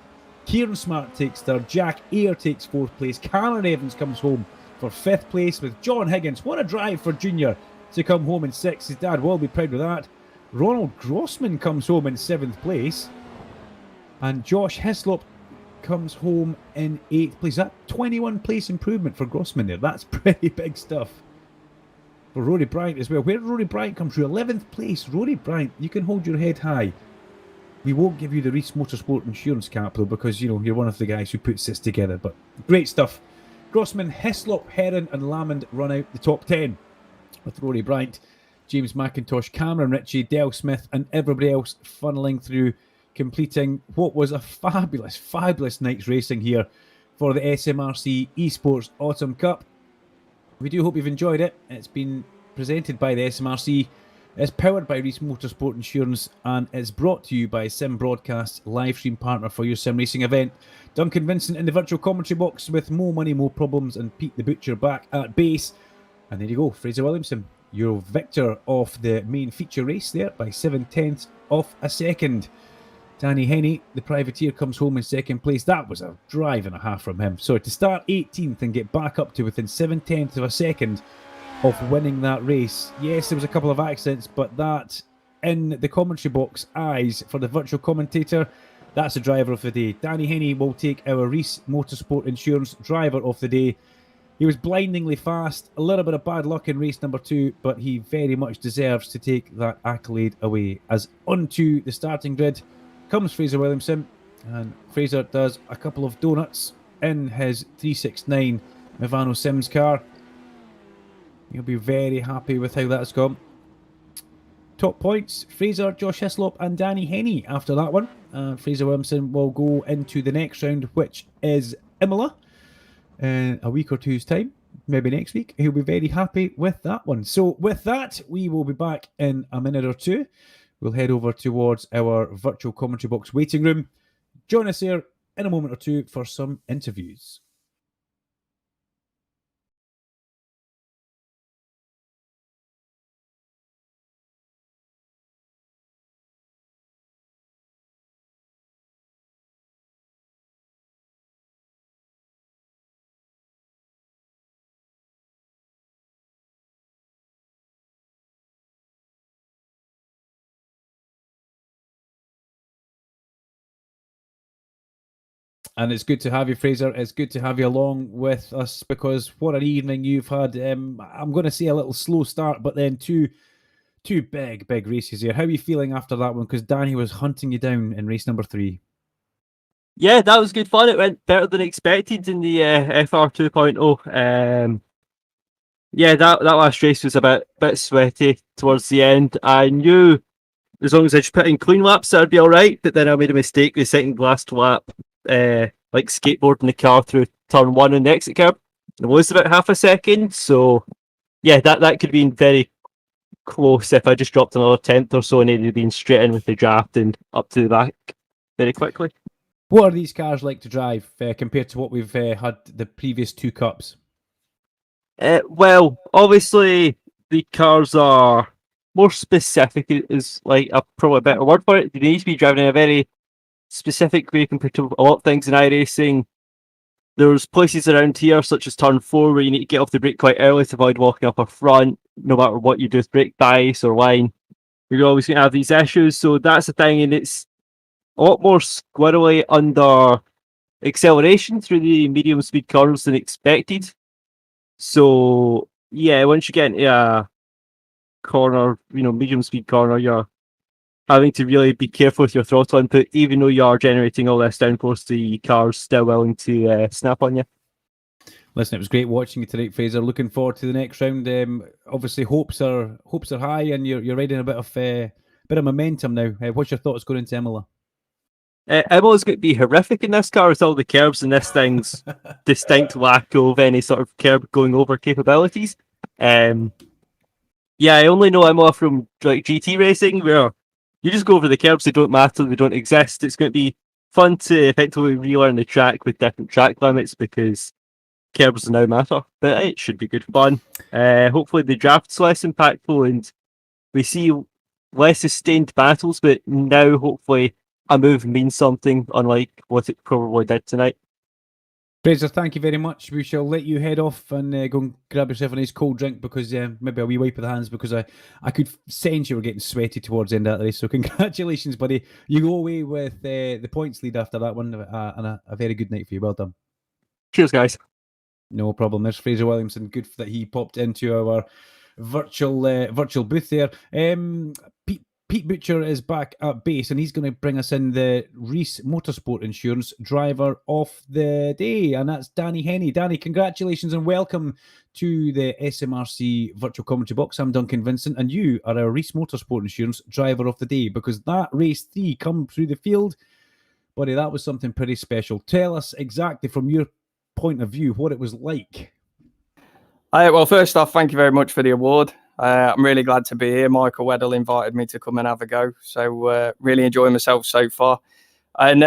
Kieran Smart takes 3rd, Jack Eyre takes 4th place, Cameron Evans comes home for 5th place with John Higgins. What a drive for Junior to come home in 6th. His dad will be proud of that. Ronald Grossman comes home in 7th place, and Josh Hislop comes home in 8th place. That 21 place improvement for Grossman there. That's pretty big stuff. For Rory Bryant as well. Where did Rory Bryant come through? 11th place. Rory Bryant, you can hold your head high. We won't give you the Reese Motorsport insurance cap though, because you know you're one of the guys who puts this together. But great stuff. Grossman, Hislop, Heron and Lamond run out the top 10 with Rory Bryant, James McIntosh, Cameron Ritchie, Dale Smith and everybody else funneling through, completing what was a fabulous night's racing here for the SMRC eSports Autumn Cup. We do hope you've enjoyed it. It's been presented by the SMRC. It's powered by Reese Motorsport Insurance and it's brought to you by Sim Broadcast, live stream partner for your sim racing event. Duncan, Vincent in the virtual commentary box with More Money, More Problems and Pete the Butcher back at base. And there you go, Fraser Williamson, your victor of the main feature race there by 7/10 of a second. Danny Henny, the privateer, comes home in 2nd place. That was a drive and a half from him. So to start 18th and get back up to within 7/10 of a second of winning that race. Yes, there was a couple of accidents, but that, in the commentary box eyes for the virtual commentator, that's the driver of the day. Danny Henny will take our Reese Motorsport Insurance driver of the day. He was blindingly fast, a little bit of bad luck in race number 2, but he very much deserves to take that accolade away. As onto the starting grid comes Fraser Williamson, and Fraser does a couple of donuts in his 369 Movano Sims car. He'll be very happy with how that's gone. Top points, Fraser, Josh Hislop and Danny Henny after that one. Fraser Williamson will go into the next round, which is Imola, in a week or two's time, maybe next week. He'll be very happy with that one. So with that, we will be back in a minute or two. We'll head over towards our virtual commentary box waiting room. Join us here in a moment or two for some interviews. And it's good to have you, Fraser. It's good to have you along with us because what an evening you've had. I'm going to say a little slow start, but then two big races here. How are you feeling after that one? Because Danny was hunting you down in race number 3. Yeah, that was good fun. It went better than expected in the FR 2.0. Yeah, that last race was a bit sweaty towards the end. I knew as long as I just put in clean laps, that'd be all right. But then I made a mistake the second last lap, like skateboarding the car through turn 1 in the exit curb. I lost about half a second. So yeah, that could have been very close if I just dropped another tenth or so and it'd have been straight in with the draft and up to the back very quickly. What are these cars like to drive compared to what we've had the previous 2 cups? Well, obviously the cars are more specific. Is like probably a better word for it. They need to be driving in a very specific way compared to a lot of things in iRacing. There's places around here, such as turn 4, where you need to get off the brake quite early to avoid walking up a front. No matter what you do with brake bias or line, you're always going to have these issues. So that's the thing, and it's a lot more squirrely under acceleration through the medium speed curves than expected. So yeah, once you get into a corner, medium speed corner, you're having to really be careful with your throttle input, even though you are generating all this downforce. The car's still willing to snap on you. Listen, it was great watching you tonight, Fraser. Looking forward to the next round. Obviously, hopes are high, and you're riding a bit of momentum now. What's your thoughts going into Imola? Imola's going to be horrific in this car with all the curbs and this thing's distinct lack of any sort of curb going over capabilities. Yeah, I only know Imola from like GT racing, where you just go over the curbs, they don't matter, they don't exist. It's going to be fun to effectively relearn the track with different track limits because curbs now matter, but it should be good fun. Hopefully the draft's less impactful and we see less sustained battles, but now hopefully a move means something, unlike what it probably did tonight. Fraser, thank you very much. We shall let you head off and go and grab yourself a nice cold drink because maybe a wee wipe of the hands because I could sense you were getting sweaty towards the end of that race. So congratulations, buddy. You go away with the points lead after that one and a very good night for you. Well done. Cheers, guys. No problem. There's Fraser Williamson. Good that he popped into our virtual booth there. Pete Butcher is back at base and he's going to bring us in the Reese Motorsport Insurance driver of the day, and that's Danny Henney. Danny, congratulations and welcome to the SMRC virtual commentary box. I'm Duncan Vincent and you are our Reese Motorsport Insurance driver of the day because that race 3 come through the field, buddy, that was something pretty special. Tell us exactly from your point of view what it was like. Well, first off, thank you very much for the award. I'm really glad to be here. Michael Weddell invited me to come and have a go. So really enjoying myself so far. And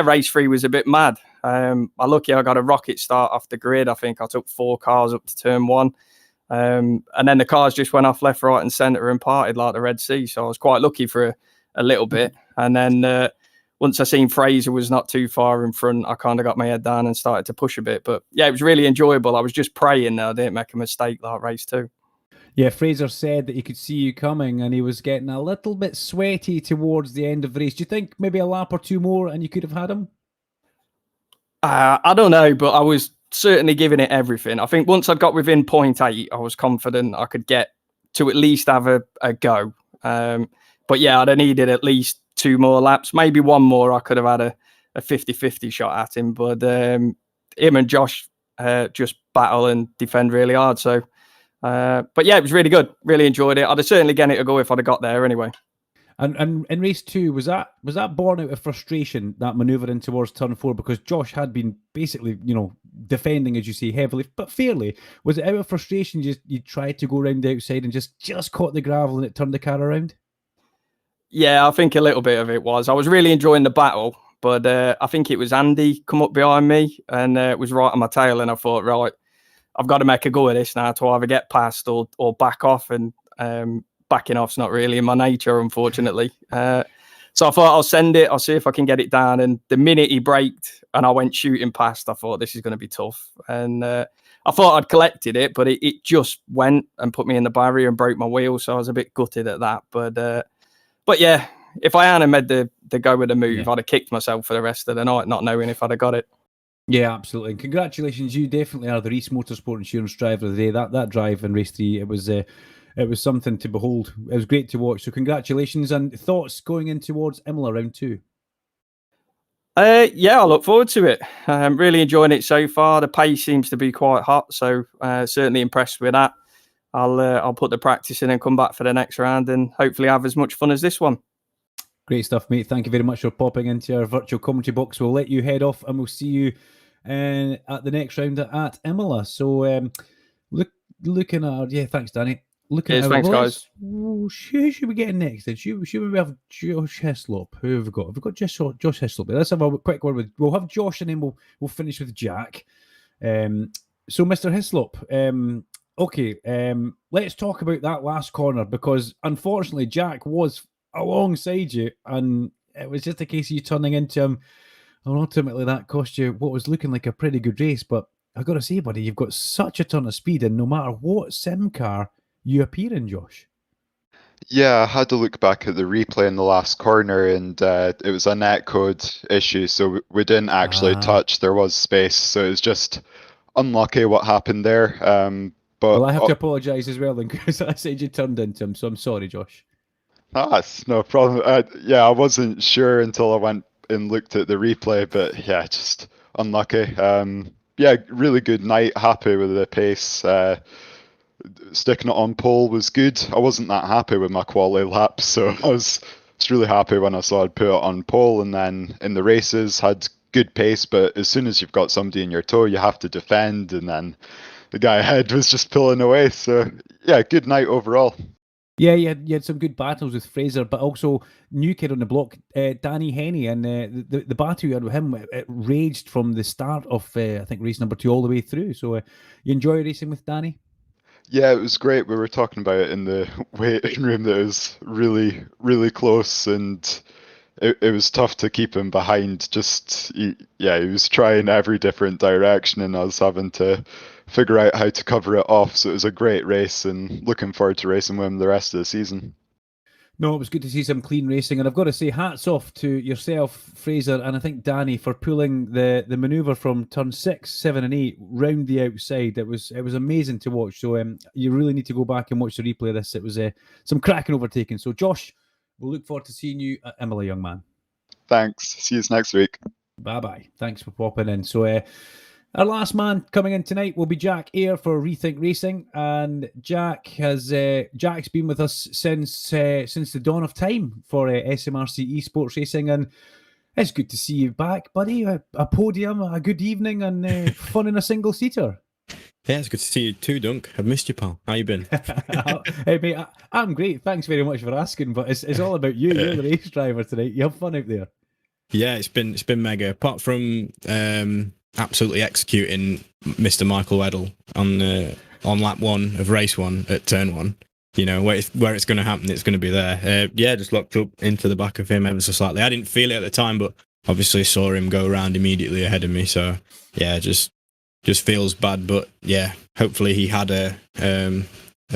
race 3 was a bit mad. I'm lucky I got a rocket start off the grid. I think I took 4 cars up to turn 1. And then the cars just went off left, right and centre and parted like the Red Sea. So I was quite lucky for a little bit. And then once I seen Fraser was not too far in front, I kind of got my head down and started to push a bit. But yeah, it was really enjoyable. I was just praying that I didn't make a mistake like race 2. Yeah, Fraser said that he could see you coming and he was getting a little bit sweaty towards the end of the race. Do you think maybe a lap or 2 more and you could have had him? I don't know, but I was certainly giving it everything. I think once I'd got within 0.8, I was confident I could get to at least have a go. But yeah, I'd have needed at least 2 more laps, maybe 1 more. I could have had a 50-50 shot at him. But him and Josh just battle and defend really hard. So, but yeah, it was really good. Really enjoyed it. I'd have certainly given it a go if I'd have got there anyway. And in race 2, was that born out of frustration, that manoeuvring towards turn 4? Because Josh had been basically, defending, as you say, heavily, but fairly. Was it out of frustration you tried to go around the outside and just caught the gravel and it turned the car around? Yeah, I think a little bit of it was. I was really enjoying the battle, but I think it was Andy come up behind me and it was right on my tail. And I thought, right, I've got to make a go of this now to either get past or back off. And backing off's not really in my nature, unfortunately. So I thought I'll send it. I'll see if I can get it down. And the minute he braked and I went shooting past, I thought this is going to be tough. And I thought I'd collected it, but it just went and put me in the barrier and broke my wheel. So I was a bit gutted at that. But yeah, if I hadn't made the go with the move, Yeah. I'd have kicked myself for the rest of the night, not knowing if I'd have got it. Yeah, absolutely. And congratulations, you definitely are the Reese Motorsport Insurance driver of the day. That drive in race 3, it was something to behold. It was great to watch. So congratulations, and thoughts going in towards Imola round 2. Yeah, I look forward to it. I'm really enjoying it so far. The pace seems to be quite hot, so certainly impressed with that. I'll put the practice in and come back for the next round, and hopefully have as much fun as this one. Great stuff, mate. Thank you very much for popping into our virtual commentary box. We'll let you head off, and we'll see you at the next round at Imola. So looking at thanks, Danny. Thanks, guys. Who should we get next? Then should we have Josh Heslop? Who have we got? Have we got Josh Heslop? Let's have a quick word with. We'll have Josh, and then we'll finish with Jack. So, Mr. Heslop, let's talk about that last corner, because unfortunately Jack was alongside you, and it was just a case of you turning into him, and ultimately that cost you what was looking like a pretty good race. But I got to say, buddy, you've got such a ton of speed, and no matter what sim car you appear in, Josh. Yeah, I had to look back at the replay in the last corner, and it was a netcode issue, so we didn't actually touch. There was space, so it was just unlucky what happened there. But Well, I have to apologise as well, then, because I said you turned into him, so I'm sorry, Josh. That's no problem. I wasn't sure until I went and looked at the replay, but yeah, just unlucky. Really good night. Happy with the pace. Sticking it on pole was good. I wasn't that happy with my quality laps, so I was really happy when I saw I'd put it on pole. And then in the races, had good pace, but as soon as you've got somebody in your toe, you have to defend, and then the guy ahead was just pulling away. So yeah, good night overall. Yeah, you had some good battles with Fraser, but also new kid on the block, Danny Henney, and the battle you had with him, it raged from the start of I think race number 2 all the way through. So you enjoy racing with Danny? Yeah, it was great. We were talking about it in the waiting room that it was really, really close, and it was tough to keep him behind. He was trying every different direction, and I was having to figure out how to cover it off. So it was a great race, and looking forward to racing with him the rest of the season. No, it was good to see some clean racing, and I've got to say hats off to yourself, Fraser, and I think Danny, for pulling the manoeuvre from turn 6, 7 and 8 round the outside. It was amazing to watch. So you really need to go back and watch the replay of this. It was some cracking overtaking. So Josh, we'll look forward to seeing you at Imola, young man. Thanks. See you next week. Bye-bye. Thanks for popping in. So our last man coming in tonight will be Jack Eyre for Rethink Racing, and Jack's been with us since the dawn of time for SMRC eSports Racing, and it's good to see you back, buddy. A podium, a good evening, and fun in a single seater. Yeah, it's good to see you too, Dunk. I've missed you, pal. How you been? Hey, mate, I'm great. Thanks very much for asking, but it's all about you. You're the race driver tonight. You have fun out there. Yeah, it's been mega. Apart from absolutely executing Mr. Michael Weddle on lap 1 of race 1 at turn 1. You know, where it's going to happen, it's going to be there. Just locked up into the back of him ever so slightly. I didn't feel it at the time, but obviously saw him go around immediately ahead of me. So yeah, just feels bad. But yeah, hopefully he had a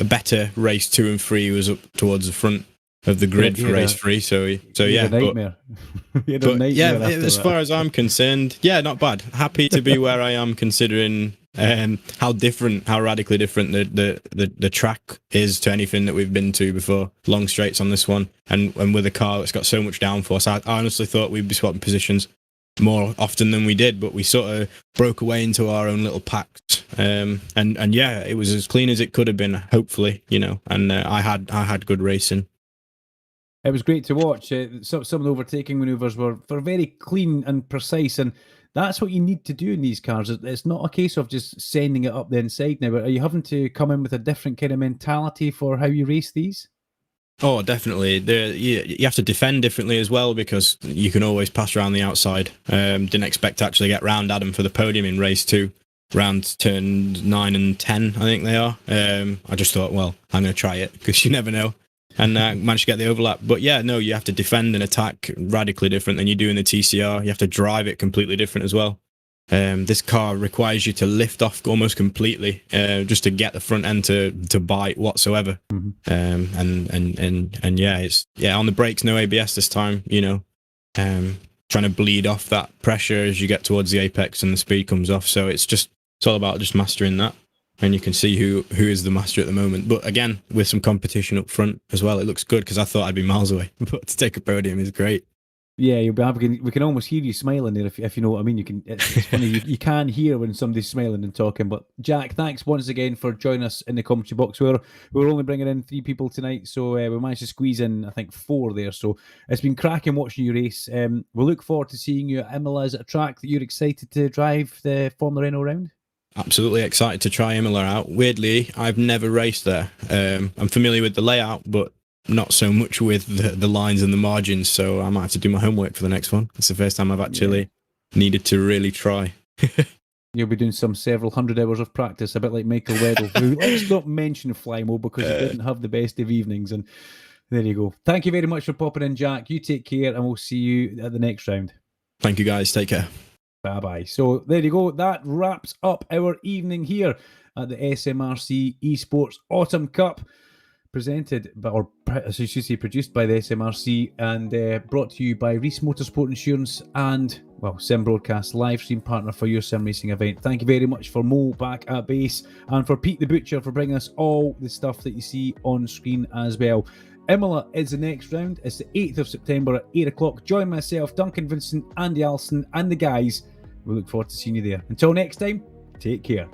better race 2 and 3. He was up towards the front of the grid for race 3. So yeah, nightmare. As far as I'm concerned, yeah, not bad. Happy to be where I am, considering how radically different the track is to anything that we've been to before. Long straights on this one, and with a car that's got so much downforce. I honestly thought we'd be swapping positions more often than we did, but we sort of broke away into our own little packs. And yeah, it was as clean as it could have been, hopefully, you know. And I had good racing. It was great to watch. Some of the overtaking manoeuvres were very clean and precise, and that's what you need to do in these cars. It's not a case of just sending it up the inside now, but are you having to come in with a different kind of mentality for how you race these? Oh, definitely. You have to defend differently as well, because you can always pass around the outside. Didn't expect to actually get round Adam for the podium in race 2, round turn 9 and 10, I think they are. I just thought, well, I'm going to try it, because you never know. And managed to get the overlap. But yeah, no, you have to defend and attack radically different than you do in the TCR. You have to drive it completely different as well. This car requires you to lift off almost completely just to get the front end to bite whatsoever. And yeah, it's on the brakes, no ABS this time. Trying to bleed off that pressure as you get towards the apex and the speed comes off. So it's all about just mastering that. And you can see who is the master at the moment. But again, with some competition up front as well, it looks good because I thought I'd be miles away. But to take a podium is great. Yeah, you'll be happy. We can almost hear you smiling there, if you know what I mean. It's funny. You can hear when somebody's smiling and talking. But Jack, thanks once again for joining us in the commentary box. We're only bringing in 3 people tonight, so we managed to squeeze in, I think, 4 there. So it's been cracking watching you race. We'll look forward to seeing you at Imola. Is it a track that you're excited to drive the Formula Renault round? Absolutely excited to try Imola out. Weirdly, I've never raced there. I'm familiar with the layout, but not so much with the lines and the margins, so I might have to do my homework for the next one. It's the first time I've actually needed to really try. You'll be doing several hundred hours of practice, a bit like Michael Weddle, who let's not mention fly mode because he didn't have the best of evenings. And there you go. Thank you very much for popping in, Jack. You take care, and we'll see you at the next round. Thank you, guys. Take care. Bye-bye. So there you go. That wraps up our evening here at the SMRC eSports Autumn Cup, produced by the SMRC and brought to you by Reese Motorsport Insurance and, Sim Broadcast, live stream partner for your sim racing event. Thank you very much for Mo back at base and for Pete the Butcher for bringing us all the stuff that you see on screen as well. Imola is the next round. It's the 8th of September at 8 o'clock. Join myself, Duncan, Vincent, Andy Alston and the guys. We look forward to seeing you there. Until next time, take care.